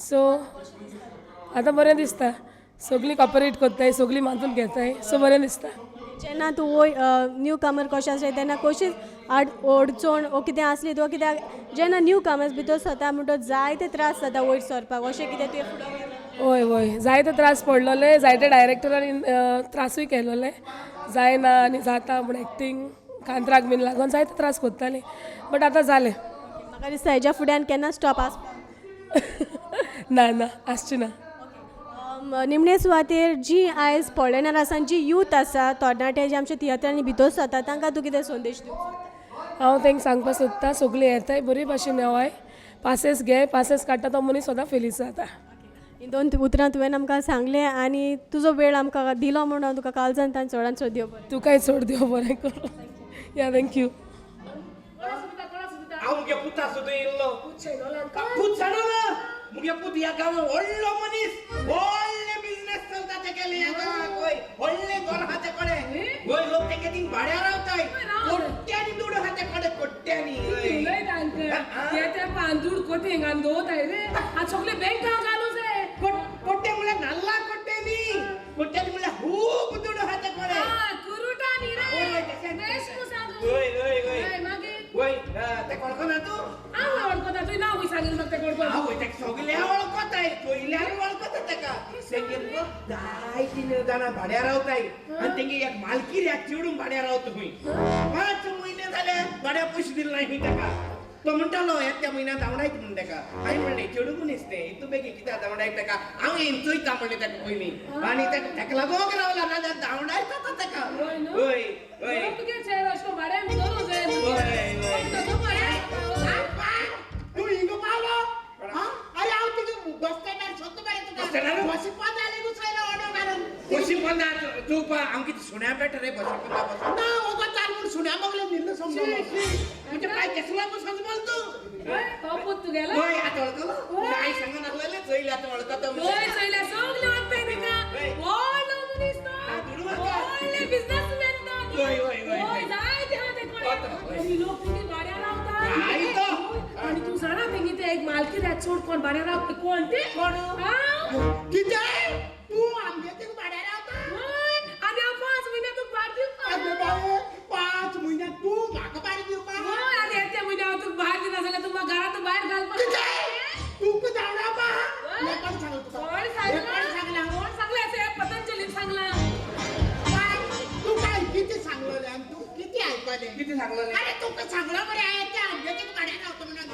सो आतां बरें दिसता सगळीं कॉपरेट करताय सगळीं मातून घेताय सो बरें दिसता जेन्ना तूं न्यू कामर कशें आसलें तेन्ना कशीच अडचण ओ कितें आसली तो कित्याक जेन्ना न्यू कामर्स भितर सरता म्हणटो जायते त्रास जाता वयर सरपाक अशें कितें तुवें फुडें हय हय जायते त्रास पडलेले जायते डायरेक्टरांनी त्रासूय केलेले जायना आनी जाता म्हण एक्टींग कांतराक बीन लागून जायते त्रास करतालीं बट आतां जालें म्हाका दिसता हेज्या फुड्यान केन्ना स्टॉप आसपाक ना ना आसची ना निमणे सुवातेर जी आयज पळयणार आसा जी यूथ आसा तरणाटे जे आमच्या तियात्रांनी भितर जाता तांकां तूं कितें संदेश दिवंक हांव तांकां सांगपाक सोदतां सगळीं येताय बरी भाशेन येवाय पासेस घे पासेस काडटा तो मनीस सदां फेलीस जाता ही 2 उतरां तुवें आमकां सांगलें आनी तुजो वेळ आमकां दिलो म्हणून हांव तुका काळजांतल्यान चडांत चड देव बरें तुकाय चड देव बरें कर या थँक्यू हांव मुगे पुता सुद्दां येयल्लो पूत जाणो ना मुगे पूत ह्या गांवांत व्हडलो मनीस व्हडले बिझनेस चलता तेगे ह्या गांवांत वय व्हडले घर आहा ते कडेन वय लोक तेगे तींग भाड्या रावताय कोट्यांनी दूड आहा ते कडेन कोट्यांनी दूड कोटी हिंगान दवरताय रे आज सगळे बँकां घालू जाय कोट्टे म्हळ्यार नाल्ला कोट्यांनी कोट्यांनी म्हळ्यार खूब दूड आहा ते कडेन कुरुटानी वय वय वय वय ते कोणकोना तूं हांव वळखता तुवें नांव सांगिल्लें म्हाका तें कोण आवय तेका सगळे वळखताय पयल्यार वळखता तेका तेंगेर न्हू जायतीं जाणां भाड्या रावताय आनी तेंगे एक मालकीर एक चेडूं भाड्या रावता खंय 5 म्हयने जाले भाड्या पयशे दिले नाय खंय तेका तो म्हणटालो येत्या म्हयन्यात धांवडायत म्हण तेका हांवें म्हणलें चेडूं मनीस तें इतू बेगीन कित्याक धांवडायत तेका हांव येवन चोयता म्हणलें तेका पयलीं आनी तेका लागोंक रावला नाजाल्यार धांवडायत जाता तेका वय वय तुगे चेर अशें भाड्यान दवरूं जाय वय वय तू हिंग पावलो अरे हांव तुगे बस स्टँडार सोदता बाय तुका बसी पंद जाली गुसयला ऑर्डर घालून बशी पंदा तूं हांव कितें सुण्या बेट रे बशी पंदा बसून ना ओगो चाल म्हूण सुण्या बगले निल्लो समजलो म्हणजे काय केसला बसून बोल तू हो पूत तुगेलो होय आता वळखलो काय सांगून आसलेले चैले आता वळखता होय चयल्या सगळे वाटताय तिका व्हडलो मनीस तो व्हडले बिझनेसमॅन तो होय होय होय होय जायते हा ते कोण आनी लोक तुगे भाड्या रावता आई तो आणि तू जाणा तेंगे ते एक मालकीर एक चोड कोण भाड्या रावता कोण ते कोण हांव कितें तू आमगे तिका भाड्या रावता होय आनी हांव 5 म्हयन्याक भाड अरे दिवपाक बाये 5 म्हयन्याक तू म्हाका भाडी दिवपाक होय आनी येत्या म्हयन्याक हांव तुका भायर दिना जाल्यार तूं म्हाका घरांत भायर घालपाक किती सांगलं नाही अरे तू का सांगला बरे आहे त्या आंब्याची भाड्या राहतो म्हणून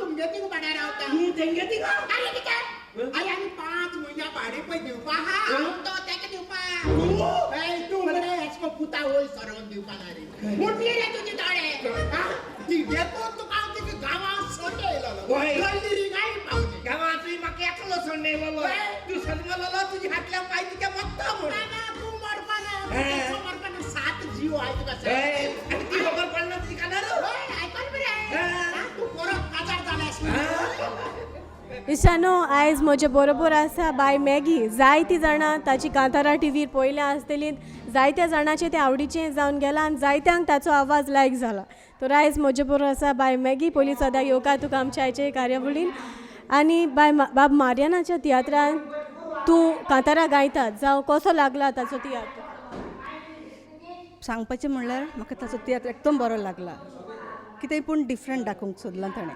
तुमच्याची भाड्या राहता तू तेंगेती का अरे किती अरे आम्ही 5 महिना भाडे पण देऊ पा हा तो त्याच्या देऊ पा तू म्हणे याचको पुता होय सरवून देऊ पाणारे मोठी रे तुझी दाडे ती देतो तू का तिथे गावात सोडे होय. गल्ली काय पाहुणे गावात तुझी मग एकलो सोड नाही बाबा तू सजमला तुझी हातल्या पाय तिच्या मत्ता मोड तू मरपाना 7 जीव आहे तुका आणि ती खबर पडणार तुझी खाणार ऐकल बरे तू परत बाजार झालास इश्टानो आयज म्हजे बरोबर आसा बाय मॅगी जायतीं जाणां ताची कांतारा टीव्हीर पळयल्या आसतलीं जायत्या जाणांचें तें आवडीचें जावन गेलां आनी जायत्यांक ताचो आवाज लायक जाला तर आयज म्हजे बरोबर आसा बाय मॅगी पयलीं सदां येवकार तुका आमच्या आयचे कार्यावळीन आनी बाय बाब मारियानाच्या तियात्रान तूं कांतारा गायता जावं कसो लागला ताचो तियात्र सांगपाचें म्हणल्यार म्हाका ताचो तियात्र एकदम बरो लागला कितेंय पूण डिफरंट दाखोवंक सोदलां ताणें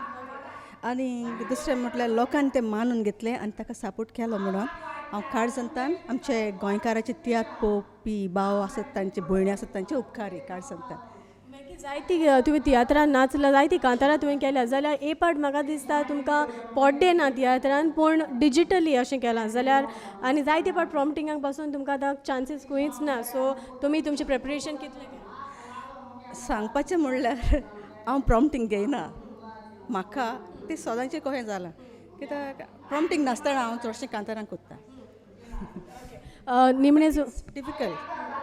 आनी दुसरें म्हटल्यार लोकांनी तें मानून घेतलें आनी ताका सपोर्ट केलो म्हणून हांव काळसंतान आमचे गोंयकाराचे तियात्र पळोवपी भाव आसत तांचे भयणी आसत तांचे उपकारी काळसंतान मागीर जायती तुवें तियात्रान नाचला जायती कांतारा तुवें केल्या जाल्यार ए पार्ट म्हाका दिसता तुमकां पड्डे ना तियात्रान पूण डिजिटली अशें केलां जाल्यार आनी जायते पार्ट प्रॉम्प्टिंगाक पासून तुमकां आतां चान्सीस खंयच ना सो तुमी तुमचें प्रिपरेशन कितलें केलां सांगपाचें म्हणल्यार हांव प्रॉम्प्टींग घेयना म्हाका तें सदांचें कशें जालां कित्याक प्रॉम्प्टींग नासतना हांव चडशें कांतारां कोत्ता निमणे डिफिकल्ट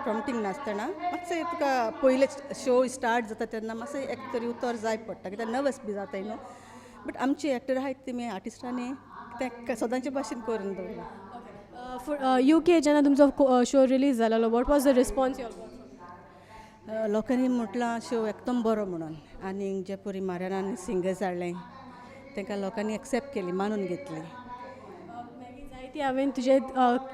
प्रॉम्प्टींग नासतना मातशें तुका पयले शो स्टार्ट जाता तेन्ना मातशें एक तरी उतर जाय पडटा कित्याक नर्वस बी जाताय न्हू बट आमचे एक्टर आहात तेमी आर्टिस्टांनी तें सदांचे भाशेन करून दवरला UK जेन्ना तुमचो शो रिलीज जालोलो what was the response your लोकांनी म्हटलां शो एकदम बरो म्हणून आनी जे परी मारियानान सिंगर्स हाडलें तांकां लोकांनी एक्सेप्ट केली मानून घेतली जायती हांवें तुजे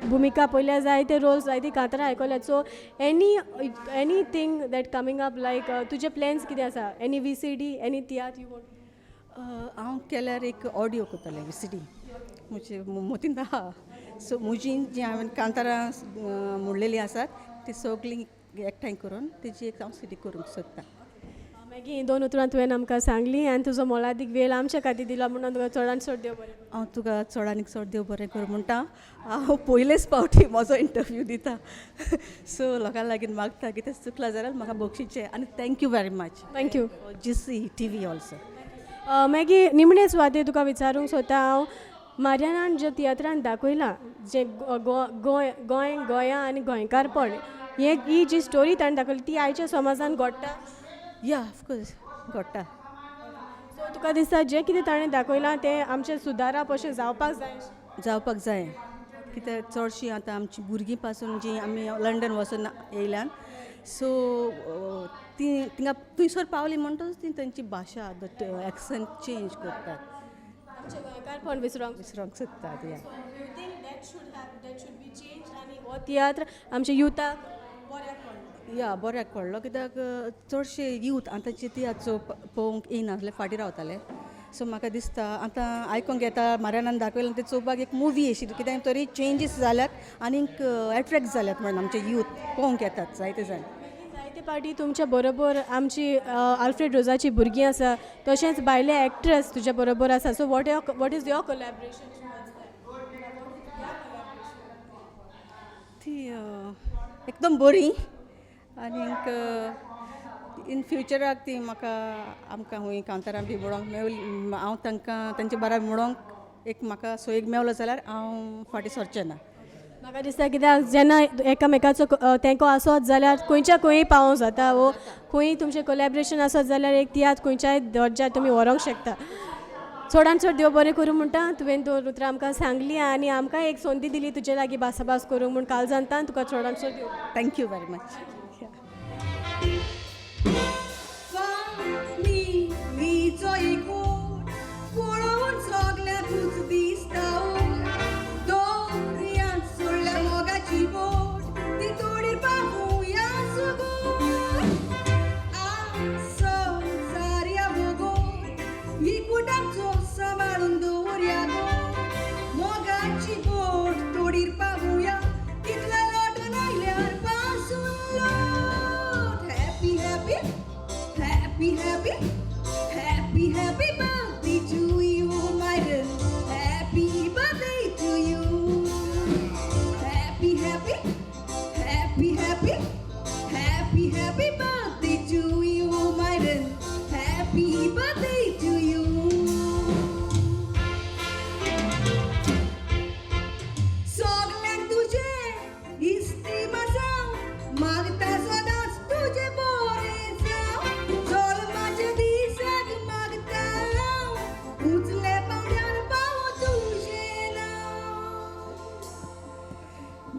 भुमिका पळयल्या जायते रोल्स जायती कांतारां आयकल्यात so anything that coming up like तुजे प्लॅन्स कितें आसा any VCD any tiatr you want हांव केल्यार एक ऑडियो कोत्तलें VCD म्हणजे मोतीन आहा सो म्हजी जी हांवें कांतारां म्हणलेलीं आसात ती सगळीं एकठांय करून तेजी एक हांव CD करूंक सोदतां मागीर ही 2 उतरां तुवें आमकां सांगली आनी तुजो मोलादीक वेळ आमच्या खातीर दिला म्हणून तुका चडान चड देव बरें हांव तुका चडांनी चड देव बरें करूं म्हणटा हांव पयलेच फावटी म्हजो इंटरव्यू दिता सो लोकां लागीं मागता कितें चुकलां जाल्यार म्हाका बक्षिचें आनी thank you very much thank you GC TV also मागीर निमणे सुवातेर तुका विचारूंक सोदता हांव मारियानान जे तियात्रान दाखयलां जे गोंयां आनी गोंयकारपण ही जी स्टोरी ताणें दाखयली ती आयच्या समाजान घडटा या ऑफकोर्स घडटा सो तुका दिसता जें कितें ताणें दाखयलां तें आमचें सुदारप अशें जावपाक जाय कित्याक चडशीं आतां आमची भुरगीं पासून जीं आमी लंडन वचून येयल्यान सो ती तिंगा थंयसर पावली म्हणटच ती तांची भाशा एक्सेंट चेंज करतात आमचें गोंयकारपण विसरोंक सोदतात या हो तियात्र आमच्या युथाक बऱ्याक पडलो या बऱ्याक पडलो कित्याक चडशे यूथ आतांचे तियात्र पळोवंक येयनासले फाटीं रावताले सो म्हाका दिसता आतां आयकूंक येता मारियानान दाखयलें तें चोवपाक एक मुवी आशिल्ली कित्याक तरी चेंजीस जाल्यात आनीक एट्रॅक्ट जाल्यात म्हणून आमचे यूथ पळोवंक येतात जायते जाण जायते पाटी तुमच्या बरोबर आमची आल्फ्रेड रोजाची भुरगीं आसा तशेंच भायले एक्ट्रेस तुज्या बरोबर आसा so what is your collaboration ती एकदम बरी आनीक इन फ्युचराक ती म्हाका आमकां हूंय कांतारां बी म्हणोंक मेवली हांव तांकां तांचे बारा म्हणोंक एक म्हाका सोयीक मेवलो जाल्यार हांव फाटीं सरचें ना म्हाका दिसता कित्याक जेन्ना एकामेकाचो तेंको आसत जाल्यार खंयच्या खंयी पावोंक जाता वो खंयी तुमचें कोलॅबरेशन आसत जाल्यार एक तियात्र खंयच्याय दर्ज्यार तुमी व्हरोंक शकता चडान चड देव बरें करूं म्हणटा तुवें 2 उतरां आमकां सांगली आनी आमकां एक संदी दिली तुजे लागीं भासाभास करूंक म्हूण काळजांतान तुका चडान चड देव थँक्यू वेरी मच मीचो इकोट पळोवन सगल्याकूच दिसता दोर्यांत सोडल्या मोगाची बोट ती तोडीर पावूया सुगोट संसार्या भोगोट विकुटांचो सांबाळून दवरया गो मोगाची बोट तोडीर पावूया कितले लोटून आयल्यार पासून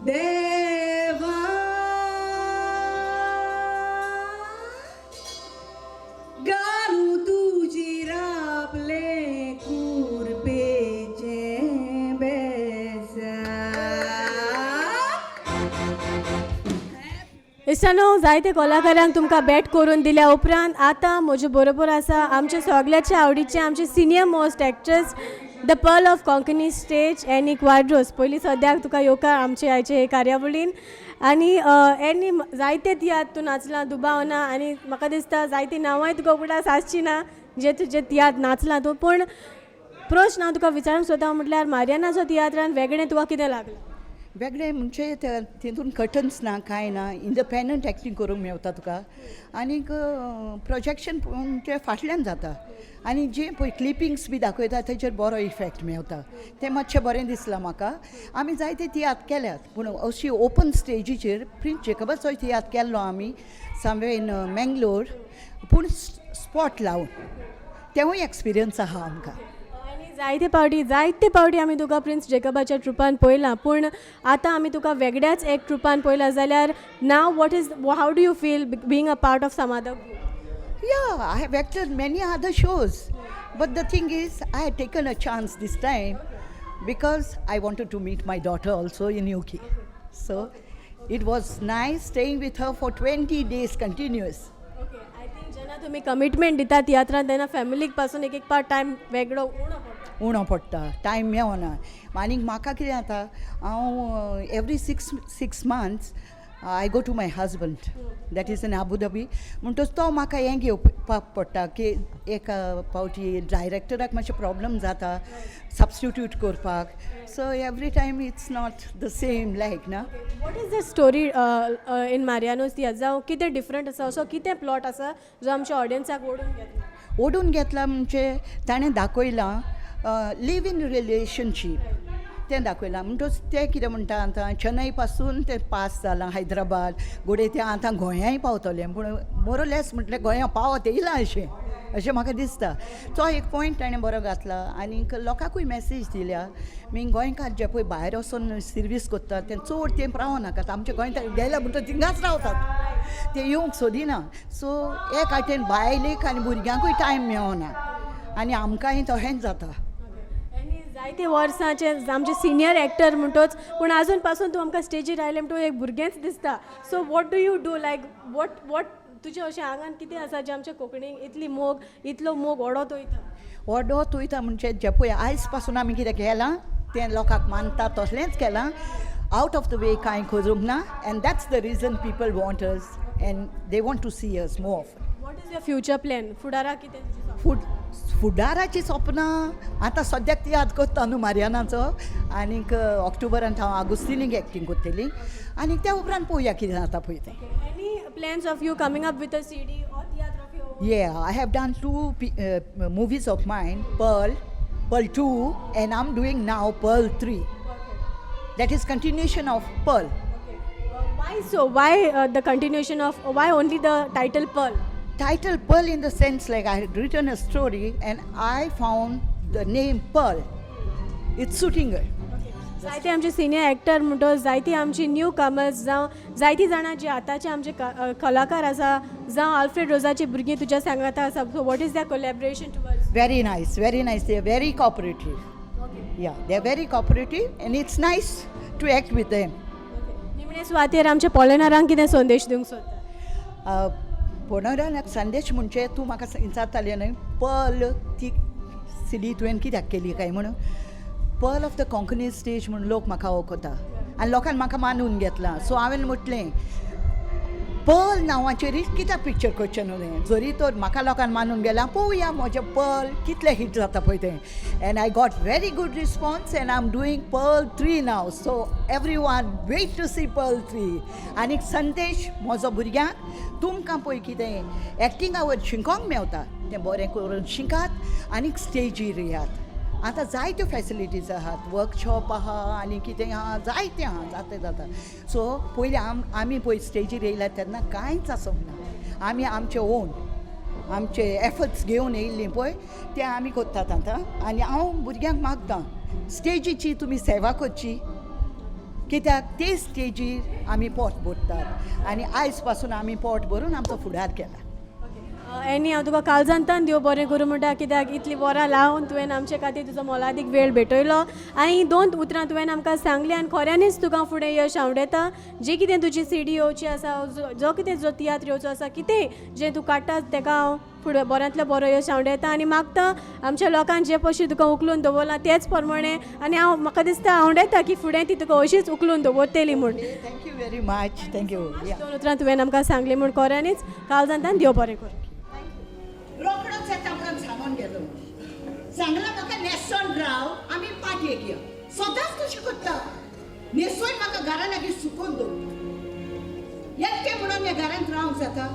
देवा गारू तुझी राबले कुरपेचे बेसा. इश्टानो जायते कलाकारांक तुमकां भेट करून दिल्या उपरांत आतां म्हजे बरोबर आसा आमचे सगळ्याचे आवडीचे आमचे senior most actress the pearl of Konkani stage any Quadros. पयलीं सद्याक तुका येवकार आमचे आयचे हे कार्यावळीन. आनी एनी जायते तियात्र तूं नाचलां दुबावना आनी म्हाका दिसता जायतीं नांवांय तुका उगडास आसची ना जे तुजे तियात्र नाचलां तूं. पूण प्रश्न हांव तुका विचारूंक सोदता म्हटल्यार मारियानाचो तियात्रान वेगळें तुका कितें लागलें? वेगळें म्हणजे तितून कर्टन्स ना कांय ना, इंडिपेंडंट एक्टींग करूंक मेवता तुका. आनीक प्रोजेक्शन म्हणजे फाटल्यान जाता आनी जे पळय क्लिपिंग्स बी दाखयता तेचेर बरो इफेक्ट मेवता. तें मातशें बरें दिसलां म्हाका. आमी जायते तियात्र केल्यात पूण अशी ओपन स्टेजीचेर प्रिन्स जेकबाचो तियात्र केल्लो आमी सामवे इन मेंगलोर, पूण स्पॉट लावन तेवूय एक्सपिरियन्स आहा आमकां. जायते पावटी आमी तुका प्रिन्स जेकबाच्या ट्रुपान पळयलां. पूण आतां आमी तुका वेगळ्याच एक ट्रुपान पळयलां जाल्यार नाव how do you feel being a part of some other group? Yeah, I have acted many other shows, but the thing is, I had taken a chance this time because I wanted to meet my daughter also in UK. So it was nice staying with her for 20 days continuous. Okay, I think जेन्ना तुमी commitment दिता तियात्रांत तेन्ना फॅमिलीक पासून एक part time वेगळो उणो पडटा, टायम मेवना. आनीक म्हाका कितें जाता, हांव every six months I go to my husband that is in Abu Dhabi. म्हणटच तो म्हाका हें घेवपाक पडटा की एक पावटी डायरेक्टराक मातशें प्रॉब्लम जाता सबस्टिट्यूट करपाक. So every time it's not the same like ना. What is the story in Mariano's tiatr? जावं कितें डिफरंट आसा, असो कितें प्लॉट आसा जो आमच्या ऑडियन्साक ओडून घेतला म्हणजे ताणें दाखयलां लिव इन रिलेशनशीप तें दाखयलां. म्हणटच तें कितें म्हणटा आतां चेन्नई पासून तें पास जालां हैदराबाद घोडे तें आतां गोंयाय पावतलें. पूण मोरलेस म्हटलें गोंया पावत येयलां अशें म्हाका दिसता. तो एक पॉयंट ताणें बरो घातला. आनीक लोकांकूय मॅसेज दिल्या मी गोंयकार जे पळय भायर वचून सर्वीस करतात तें चड तेंप रावनाकात. आमचे गोंय गेल्या म्हणटा थिंगाच रावतात, ते येवंक सोदिना. सो एक वाटेन बायलेक आनी भुरग्यांकूय टायम मेवना आनी आमकांय तशेंच जाता. जायते वर्सांचे आमचे सिनियर एक्टर म्हणटोच पूण आजून पासून तूं आमकां स्टेजीर आयले म्हणटून एक भुरगेंच दिसता. So what do you do like what तुजें अशें आंगान कितें आसा जें आमच्या कोंकणीक इतलो मोग ओडो तोयता म्हणजे जे पळय आयज पासून आमी कितें केलां तें लोकांक मानता तसलेंच केलां. आउट ऑफ द वे कांय करूंक ना. And that's the reason people want us and they want to see us more often. What is your future plan? फुडाराक कितें? फुडाराची सपनां आतां सद्याक तियात्र करता न्हू मारियानाचो. आनीक ऑक्टोबरांत हांव आगोस्तिनीक एक्टींग करतली आनीक त्या उपरांत पळोवया कितें जाता पळय तें. Any plans of you coming up with a CD or theatre of your own? Yeah, I have done 2 movies of mine, Pearl 2, and I'm doing now Pearl 3. That is continuation of Pearl. Why so? Why the continuation of? Why only the title Pearl? Title Pearl in the sense like I had written a story and I found the name Pearl. It's suiting her. जायते आमचे senior actor म्हणटो जायती आमची new commerce जावं जायतीं जाणां जे आतांचे आमचे कलाकार आसा जावं आल्फ्रेड रोजाची भुरगीं तुज्या सांगाता आसा. So what is their collaboration towards? Very nice. They are very cooperative. Yeah, they are very cooperative and it's nice to act with them. निमणे सुवातेर आमच्या पॉलेनारांक कितें संदेश दिवंक सोदता? पोनराक संदेश म्हणजे तूं म्हाका विचारतालें न्हय पर्ल ती CD तुवें कित्याक केली काय म्हणून. Pearl of the Konkani stage म्हणून लोक म्हाका वळखता आनी लोकांनी म्हाका मानून घेतलां. सो हांवें म्हटलें पर्ल नांवाचेर कित्याक पिक्चर करचें न्हू. जरी तर म्हाका लोकांनी मानून गेलां पळोवया म्हजें पर्ल कितलें हिट जाता पळय तें. And I got very good response and I am doing Pearl 3 now. So every one wait to see Pearl 3. आनीक संदेश म्हजो भुरग्यांक तुमकां पळय कितें एक्टिंगावर शिकोंक मेवता तें बरें करून शिकात आनीक स्टेजीर येयात. आतां जायत्यो फॅसिलिटीज आहात, वर्कशॉप आहा आनी कितें आहा जायतें आहा जाता जाता. सो पयलीं आमी पळय स्टेजीर येयल्यात तेन्ना कांयच आसोंक ना. आमी आमचे ओन आमचे एफर्ट्स घेवन येयल्लीं पळय तें आमी करतात आतां. आनी हांव भुरग्यांक मागतां स्टेजीची तुमी सेवा करची कित्याक ते स्टेजीर आमी पोट भरतात आनी आयज पासून आमी पोट भरून आमचो फुडार केला. एनी हांव तुका काळजांतान देव बरें करूं म्हणटा कित्याक इतलीं वरां लावन तुवें आमचे खातीर तुजो मोलादीक वेळ भेटयलो आनी 2 उतरां तुवें आमकां सांगली आनी खऱ्यांनीच तुका फुडें यश आवडेता. जें कितें तुजी सीडी येवची आसा जो कितें जो तियात्र येवचो आसा कितें जें तूं काडटा तेका हांव फुडें बऱ्यांतलो बरो यश आवडेता आनी मागता आमच्या लोकांक जे पयशे तुका उखलून दवरला तेच प्रमाणे आनी हांव म्हाका दिसता आवडेता की फुडें ती तुका अशीच उखलून दवरतली म्हूण. Thank you very much. थँक्यू. 2 उतरां तुवें आमकां सांगली म्हूण खऱ्यांनीच काळजांतान देव बरें करूं. रोकडोच येता म्हणून सांगून गेलो. सांगला म्हाका न्हेसोन राव आमी पाटयेक या. सदांच तशें करता. न्हेसोन म्हाका घरा लागीं सुकोवन दवर. एकटें म्हणून ह्या घरांत रावंक जाता.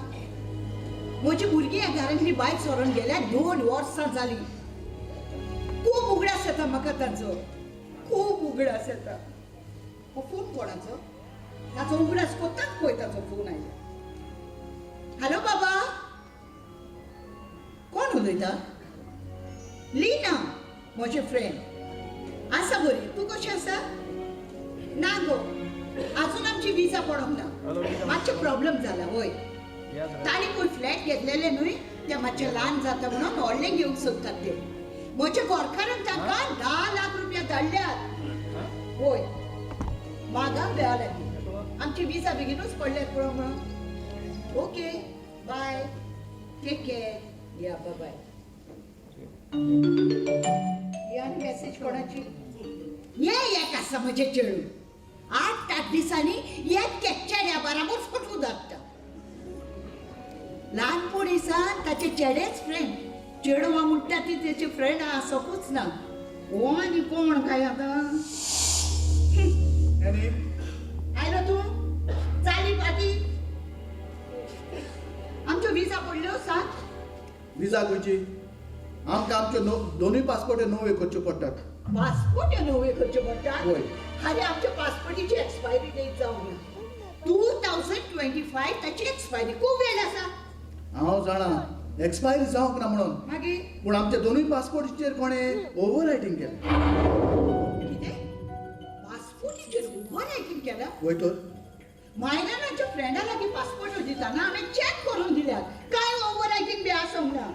म्हजी भुरगीं ह्या घरांतली भायर सरोन गेल्या 2 वर्सां जालीं. खूब उगडास येता म्हाका ताचो. खूब उगडास येता. हो फोन कोणाचो? ताचो उगडास कोताच पळय ताचो फोन आयला. हॅलो बाबा. कोण उलयता? लिना म्हजे फ्रेंड. आसा बरी. तूं कशी आसा? ना गो आजून आमची विजा पडोंक ना. मातशें प्रॉब्लेम जाला. वय ताणी पळय फ्लॅट घेतलेले न्हय ते मातशें ल्हान जाता म्हणून व्हडलें घेवंक सोदतात ते. म्हज्या गोरकारान तांकां 10 लाख रुपया धाडल्यात. वय मागांक द्या लागीं. आमची विजा बेगीनूच पडल्यात पळोवंक म्हणून. Okay bye. Take care. या बाय. आनी मॅसेज कोणाची? एक आसा म्हजें चेडूं. 8 दिसांनी एक चेड्या बराबर फोटो धाडटा. ल्हानपणीसान ताचे चेडेच फ्रेंड. चेडवा म्हणटा ती तेचे फ्रेंड आसोकूच ना. हो आनी कोण काय आतां? आयलो तूं? चाली पाटी. आमच्यो विजा पडल्यो सांग. विजा खंयची? आमकां आमचे दोनूय पासपोर्ट नवे करच्यो पडटात. पासपोर्ट नवे करचे पडटात? होय. अरे आमच्या पासपोर्टीची एक्सपायरी डेट जावंक ना. 2025 ताची एक्सपायरी. खूब वेळ आसा. हांव जाणा एक्सपायरी जावंक ना म्हणून. मागीर पूण आमच्या दोनूय पासपोर्टीचेर कोणें ओवर रायटींग केलें. कितें? पासपोर्टीचेर ओवर रायटींग केलां? वय तर मायरानाच्या फ्रेंडा लागीं पासपोर्ट दिताना हांवें चॅक करून दिल्यात. काय ओवर रायटींग बी आसोंक ना.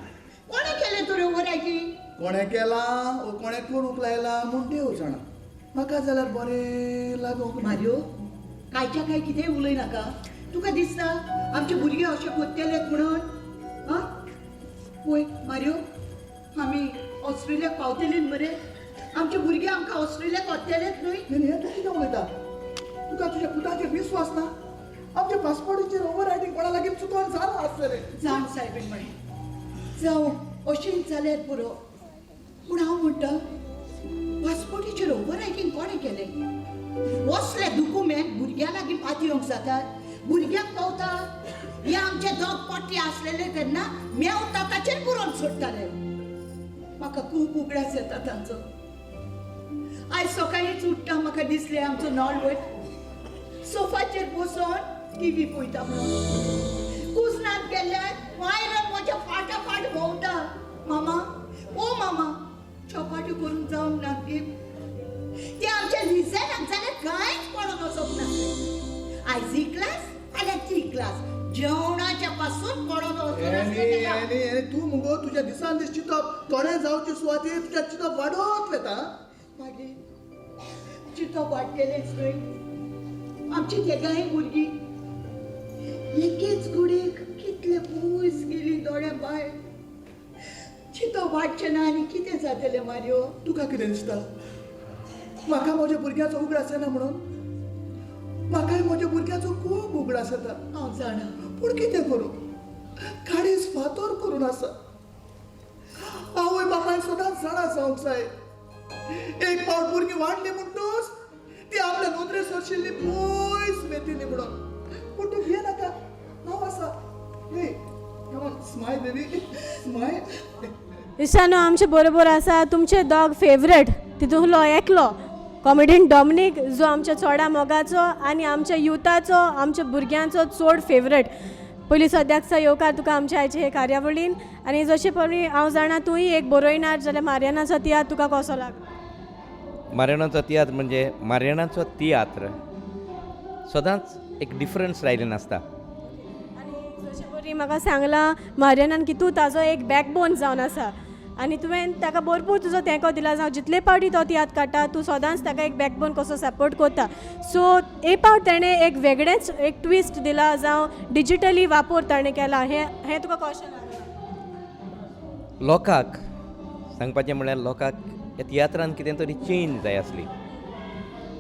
कोणें केलें तर ओवर रायटींग? कोणें केलां वो कोणें करूंक लायला म्हूण देव जाणा. म्हाका जाल्यार बरें लागोंक ना. मारियो कांयच्या काय कितेंय उलय नाका. तुका दिसता आमचे भुरगे अशे कोत्तेलेत म्हणून? आं पळय मारियो आमी ऑस्ट्रेलियाक पावतलीं मरे. आमचे भुरगे आमकां ऑस्ट्रेलियाक व्हरतलेत न्हय. हें तूं कितें उलयता? तुका तुज्या पुताचेर विश्वास ना? आमच्या पासपोर्टीचेर ओवर रायटींग कोणा लागीं चुकोन जालां आसतलें. जावन सायबीण म्हणे जावं अशें जाल्यार पुरो. पूण हांव म्हणटा पासपोर्टीचेर ओवर रायटींग कोणें केलें? असले डॉक्युमेंट भुरग्यां लागीं पातयोंक जातात. भुरग्याक पावता. हे आमचे दोग पट्टी आसलेले तेन्ना मेवता ताचेर बरोवन सोडटाले. म्हाका खूब उगडास येता तांचो. आयज सकाळींच उठ्ठा म्हाका दिसलें आमचो नॉलवट सोफाचेर बसून टीव्ही पळयता म्हणून. कुजनात गेल्यार वायरन म्हज्या फाटाफाट भोंवता. मामा ओ मामा चपाटी करून जावंक ना गे. ते आमच्या लिझनाक जाल्यार कांयच पडोन वचप ना. आयज ही क्लास फाल्यां ती क्लास. जेवणाच्या पासून पडोन वचप. तूं मुगो तुज्या दिसान दीस चिंतप थोडें जावचे सुवातेर तुज्या चिंतप वाडत वेता. मागीर चिंतप वाडटलेंच न्हय. आमची तेगाय भुरगीं एकेच कुडीक कितले पयस गेली दोळ्या भायर. चिंतप वाडचें ना आनी कितें जातलें मारियो? तुका कितें दिसता? म्हाका म्हज्या भुरग्याचो उगडास येना म्हणून? म्हाकाय म्हज्या भुरग्याचो खूब उगडास येता. हांव जाणा. पूण कितें करूं? काडीस फातर करून आसा. आवय बापायन सदांच जाणा जावंक जाय. एक फावट भुरगीं वाडली म्हणटूच ती आपल्या नोंदरे सरशिल्ली पयस मेतीली म्हणून. पूण तूं घे नाका. हांव आसा. Smile baby smile. इश्टानो आमचे बरोबर आसा तुमचे दोग फेवरेट तितूंतलो एकलो कॉमेडियन डॉमिनीक जो आमच्या चोडा मोगाचो आनी आमच्या युथाचो आमच्या भुरग्यांचो चड फेवरेट. पयलीं सद्याक येवकार तुका आमच्या आयचे हे कार्यावळीन. आनी जशें पळय हांव जाणा तूंय एक बरोयनार जाल्यार मारियानाचो तियात्र तुका कसो लागलो? मारियानाचो तियात्र म्हणजे मारियानाचो तियात्र सदांच एक डिफरन्स रायलें नासता. आनी जशें परी म्हाका सांगलां मारियानान की तूं ताजो एक बॅकबोन जावन आसा आनी तुवें ताका भरपूर तुजो तेंको दिला. जावं जितले फावटी तो तियात्र काडटा तूं सदांच ताका एक बॅकबोन कसो सपोर्ट करता. सो एक फावट ताणें एक वेगळेंच एक ट्विस्ट दिला जावं डिजिटली वापर ताणें केला हें तुका कशें लागलें? लोकांक सांगपाचें म्हळ्यार लोकांक ह्या तियात्रान कितें तरी चेंज जाय आसली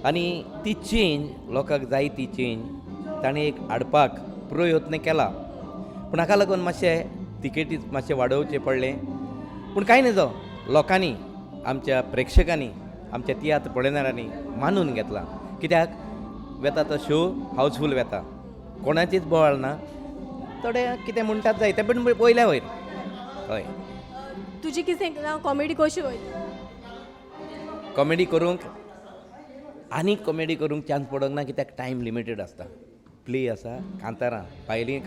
आनी ती चेंज लोकांक जाय ती चेंज ताणें एक हाडपाक प्रयत्न केला. पूण हाका लागून मातशें तिकेटी मातशें वाडोवचें पडलें. पूण कांय न्ही जो लोकांनी आमच्या प्रेक्षकांनी आमच्या तियात्र पळयणाऱ्यांनी मानून घेतला. कित्याक वेता तो शो हावसफूल वेता, कोणाचीच बोवाळ ना. थोडे कितें म्हणटात जाय तें पण पयल्या वयर. हय तुजी कितें कॉमेडी कशी वयता? कॉमेडी करूंक आनी कॉमेडी करूंक चान्स पडोंक ना कित्याक टायम लिमिटेड आसता. प्ले आसा कांतारां पायलीं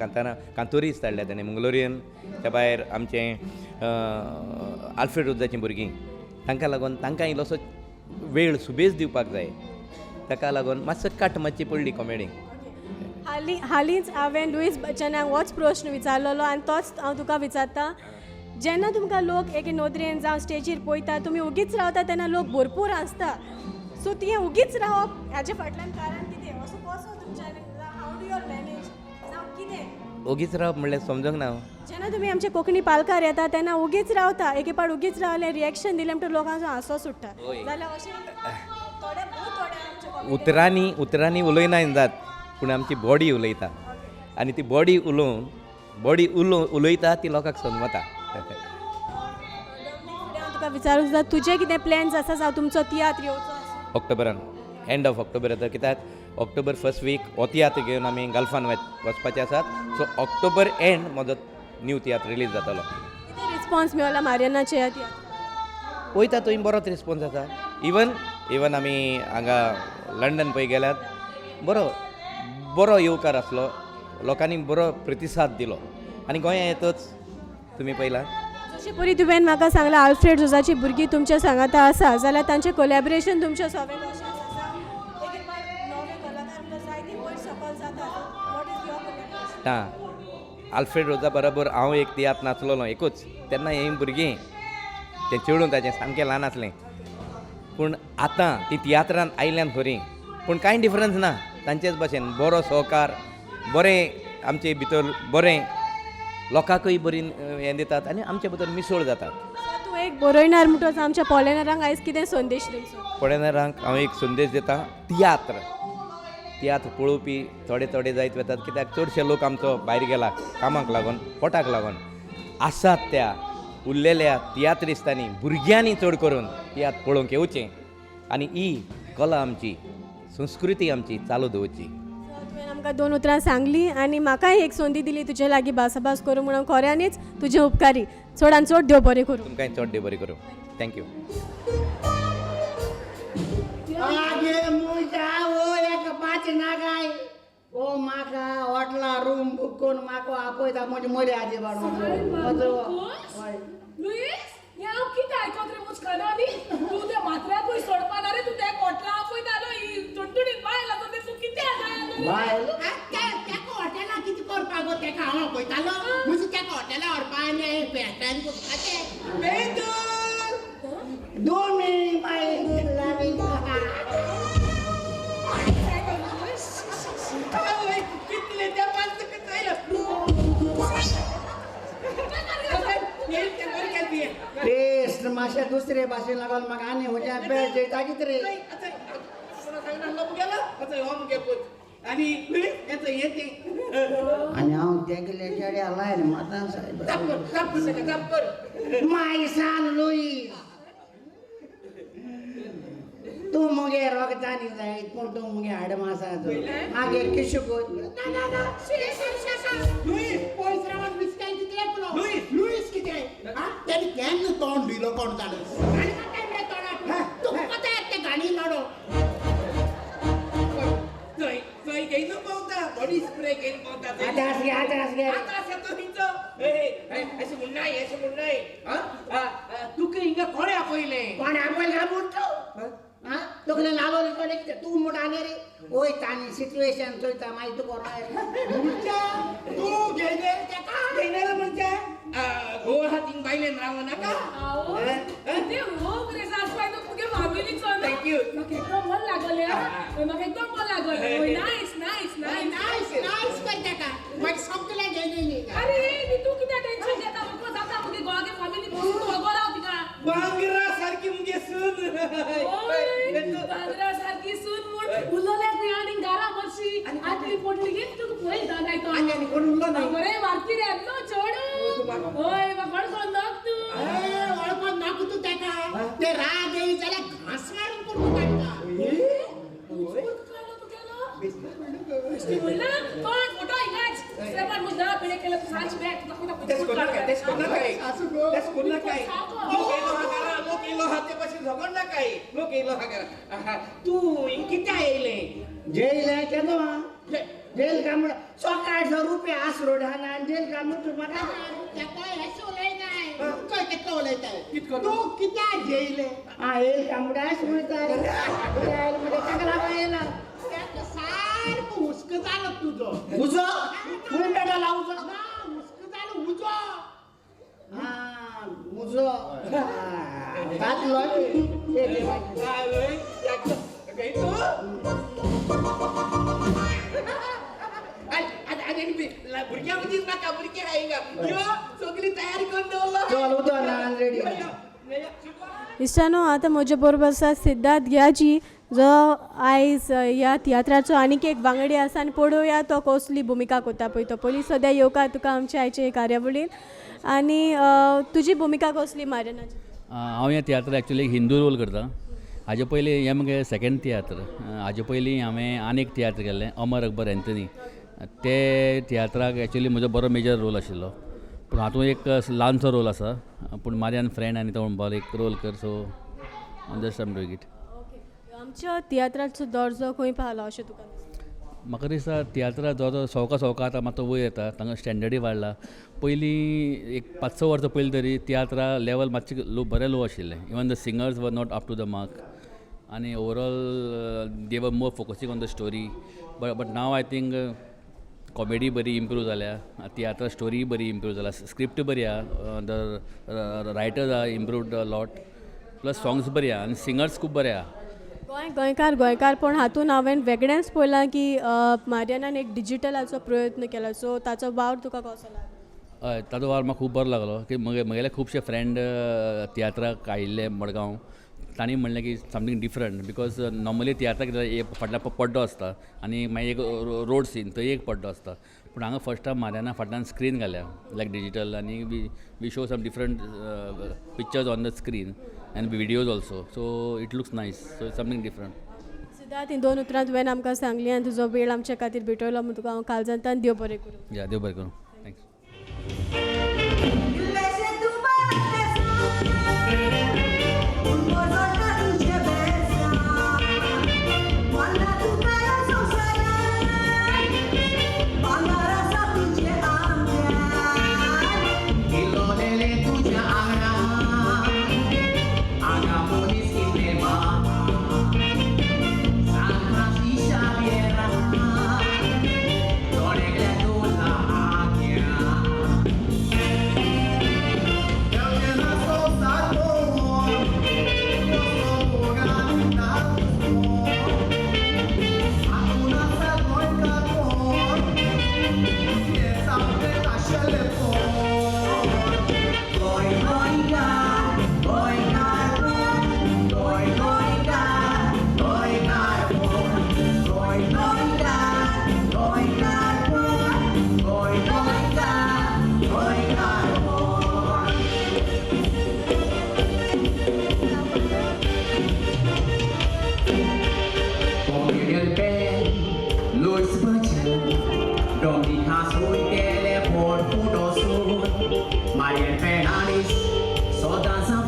कांतोरीस धाडल्या ताणें मंगलोरियन. त्या भायर आमचें आल्फ्रेड रोजाचीं भुरगीं तांकां लागून तांकां इल्लोसो वेळ सुबेज दिवपाक जाय. ताका लागून मातसो कट मातशी पडली कॉमेडीक. हालींच हांवें लुईस बच्चनाक होच प्रश्न विचारलेलो आनी तोच हांव तुका विचारतां. जेन्ना तुमकां लोक एके नोदरेन जावं स्टेजीर पळयता तुमी उगीच रावता तेन्ना लोक भरपूर आसता. सो तुवें उगीच रावप हाचे फाटल्यान कारण कितें? असो कसो तुमच्यान हाव डू युअर मॅनेज जावं कितें? ओगीच रावप म्हणल्यार समजूंक ना. जेन्ना तुमी आमचे कोंकणी पालकार येता तेन्ना उगीच रावता. एके पाट उगीच रावले रिएक्शन दिलें म्हणटकीर लोकांचो हांसो सुट्टा. जाल्यार अशें थोडे आमचे उतरांनी उलयना जात पूण आमची बॉडी उलयता आनी ती बॉडी उलयता ती लोकांक समजता. हांव तुका विचारूंक जाय तुजे कितें प्लॅन्स आसा जावं तुमचो तियात्र येवचो आसा? ऑक्टोबरान एंड ऑफ ऑक्टोबर येता. कित्याक ऑक्टोबर फर्स्ट वीक हो तियात्र घेवन आमी गल्फान वचपाचे आसात. सो ऑक्टोबर एंड म्हजो न्यू तियात्र रिलीज जातलो. कितें रिस्पॉन्स मेळ्ळा मारियानाचे ह्या तियात्राक? पळयता थंय बरोच रिस्पॉन्स आसा. इवन आमी हांगा लंडन पळय गेल्यात बरो येवकार आसलो. लोकांनी बरो प्रतिसाद दिलो आनी गोंया येतच तुमी पळयला. जशें परी तुवें म्हाका सांगलां आल्फ्रेड रोजाची भुरगीं तुमच्या सांगाता आसा जाल्यार तांचें कोलॅबरेशन तुमच्या सोबत कशें आसा? एक पाट नवे कलाकार म्हणल्यार जायतीं वयर सकयल जाता. What is your collaboration? Alfred Rosa बरोबर हांव एक तियात्र नाचलोलो एकूच. तेन्ना हें भुरगीं तें चेडूं ताचें सामकें ल्हान आसलें. पूण आतां ती तियात्रांत आयल्यान खरी पूण कांय डिफरन्स ना. तांचेच भाशेन बरो सहकार बरें आमचे भितर बरें लोकांकूय बरी हें दितात आनी आमचे भितर मिसळ जातात. तूं एक बरोयणार म्हणटच आमच्या पोलेनारांक आयज कितें संदेश दिवचो? पळयणाऱ्यांक हांव एक संदेश दिता. तियात्र पळोवपी थोडे जायत वतात. कित्याक चडशे लोक आमचो भायर गेला कामाक लागून पोटाक लागून. आसात त्या उरलेल्या तियात्रिस्तांनी भुरग्यांनी चड करून तियात्र पळोवंक येवचें आनी ही कला आमची संस्कृती आमची चालू दवरची. तुवें आमकां 2 उतरां सांगलीं आनी म्हाकाय एक संदी दिली तुजे लागीं भासाभास करूं म्हणून खऱ्यांनीच तुजे उपकारी. चडान चड देव बरें करूं. तुमकांय चड देव बरें करूं. थँक्यू. आगे मुजा ओ एक पाच नागाय ओ म्हाका हॉटला रूम बूक करून म्हाका आपयता म्हणजे मरे आजी लुईस हांव कितें आयकत रे मुचकाना न्ही? तूं त्या मात्र्याकूय सोडपा ना रे. तूं त्या हॉटला आपयतालो ही टुणटुणीत बायल आसा ते तूं कितें तेका हॉटेला कितें करपाक गो तेका हांव आपयतालो म्हणजे तेका हॉटेला व्हरपा आनी पेट्यान करपाचें. दोन मिनिट बाय कितले त्या माणसं टेस्ट मातशें दुसरे भाशेन लागून म्हाका आनी म्हज्या बेळ जैता कितें रे. आणि आनी हांव तेगेले चेड्या लायन माता माय सान लुईस तूं मुगे रोगतानी जाय पूण तूं मुगे हाडमासाचो मागे किशको लुईस कितें तेणी केन्ना तोंड दिलो कोण जाणो तुका कोता ते गाणी लडो थंय घेयन पावता बॉडी स्प्रे घेयन पावता. अशें म्हणनाय तुका हिंगा कोणे आपयलें? कोण आपयलें बुट्टो तकलें लालो लिखोन एक तूं म्हणटाले रे ओय तानी सिच्युएशन चोयता मागीर तुका म्हणचे तूं घेयले तेका घेयले म्हणजे गोवा हातीन बायलेन रावं नाका ते खूब रे सासबाय तो तुगे फॅमिलीचो ना Thank you. म्हाका एकदम बरें लागले म्हाका एकदम बरें लागले nice nice nice nice nice कर तेका मागीर सगळें घेयलेली अरे तू कित्याक टेन्शन घेता म्हाका जाता मुगे गोवागे फॅमिली बसून वगो राव तिका बांगरा सारखी मुगे सून बांगरा सारकी सून म्हूण उलोले खंय आनी घरा मातशी आतली पडली गे तुका पळयता काय तो आनी कोण उरलो ना बरें वारकी रे नो चोड ओय म्हाका कोण नाक तू वळखोन नाका तूं तेका ते राग येयी जाल्यार घास मारून करून काडटा तू कित्या येयले जेल केन्ना जेल काम सकाळचो रुपया आसरोड हांगा आनी जेल काम तूं म्हाका चोय कितलो उलयताय तूं कित्याक जेयले येल कामडा उलयताय ताका लागून येयला सारको हुस्क जालो तुजो उजो फूल मेडल उजो ना हुस्क जालो उजो उजो घातलो भुरग्या मदींच नाका भुरगे हांगा यो सगळी तयारी करून दवरलो चल उदो ना रेडी इश्टानो आतां म्हजे बरोबर आसा सिद्धार्थ ग्याजी जो आयज ह्या तियात्राचो आनीक एक वांगडी आसा आनी पळोवया तो कसली भुमिका करता पळय तो पयलीं सद्या येवकार तुका आमच्या आयचे कार्यावळीन आनी तुजी भुमिका कसली मारियनाची हांव ह्या तियात्रांत एक्चुली एक हिंदू रोल करता हाजे पयलीं हें म्हजें सेकेंड तियात्र हाजे पयलीं हांवें आनीक तियात्र केल्लें अमर अकबर एंथनी ते तियात्राक एक्चुली म्हजो बरो मेजर रोल आशिल्लो पूण हातूंत एक ल्हानसो रोल आसा पूण म्हाज्यान फ्रेंड आनी तो म्हणपाक एक रोल कर so just I am doing it आमच्या तियात्राचो दर्जो खंय पावलो अशें तुका म्हाका दिसता तियात्रा जो सवका आतां मातसो वयर येता तांकां स्टँडर्डूय वाडला पयलीं एक 5-6 वर्सां पयलीं तरी तियात्रा लेवल मातशें बरें लो आशिल्लें even the singers were not up to the mark आनी overall they were more focusing on the story but now I think comedy बरी इम्प्रूव जाल्या तियात्रा स्टोरी बरी इम्प्रूव जाला स्क्रिप्ट बरी आहा the writers are improved lot plus songs बरी आहा आनी सिंगर्स खूब बरे आहा गोंयकार पण हातून हांवें वेगळेंच पळयलां की मारियानान एक डिजिटलाचो प्रयत्न केला सो ताचो वावर तुका कसो लागलो हय ताचो वावर म्हाका खूब बरो लागलो की म्हगेले खुबशे फ्रेंड तियात्राक आयिल्ले मडगांव तांणी म्हणलें की समथींग डिफरंट बिकॉज नॉर्मली तियात्राक एक फाटल्यान पड्डो आसता आनी मागीर एक रोड सीन थंय एक पड्डो आसता पूण हांगा फर्स्ट टायम मारियाना फाटल्यान स्क्रीन घाल्या लायक डिजिटल आनी we show some different pictures on the screen and videos also so it looks nice so it's something different Siddharth हीं 2 उतरां तुवें आमकां सांगली आनी तुजो वेळ आमच्या खातीर भेटयलो म्हूण तुका हांव काळजांतल्यान देव बरें करूं या देव बरें करूं thanks Maria Fernandes, só dança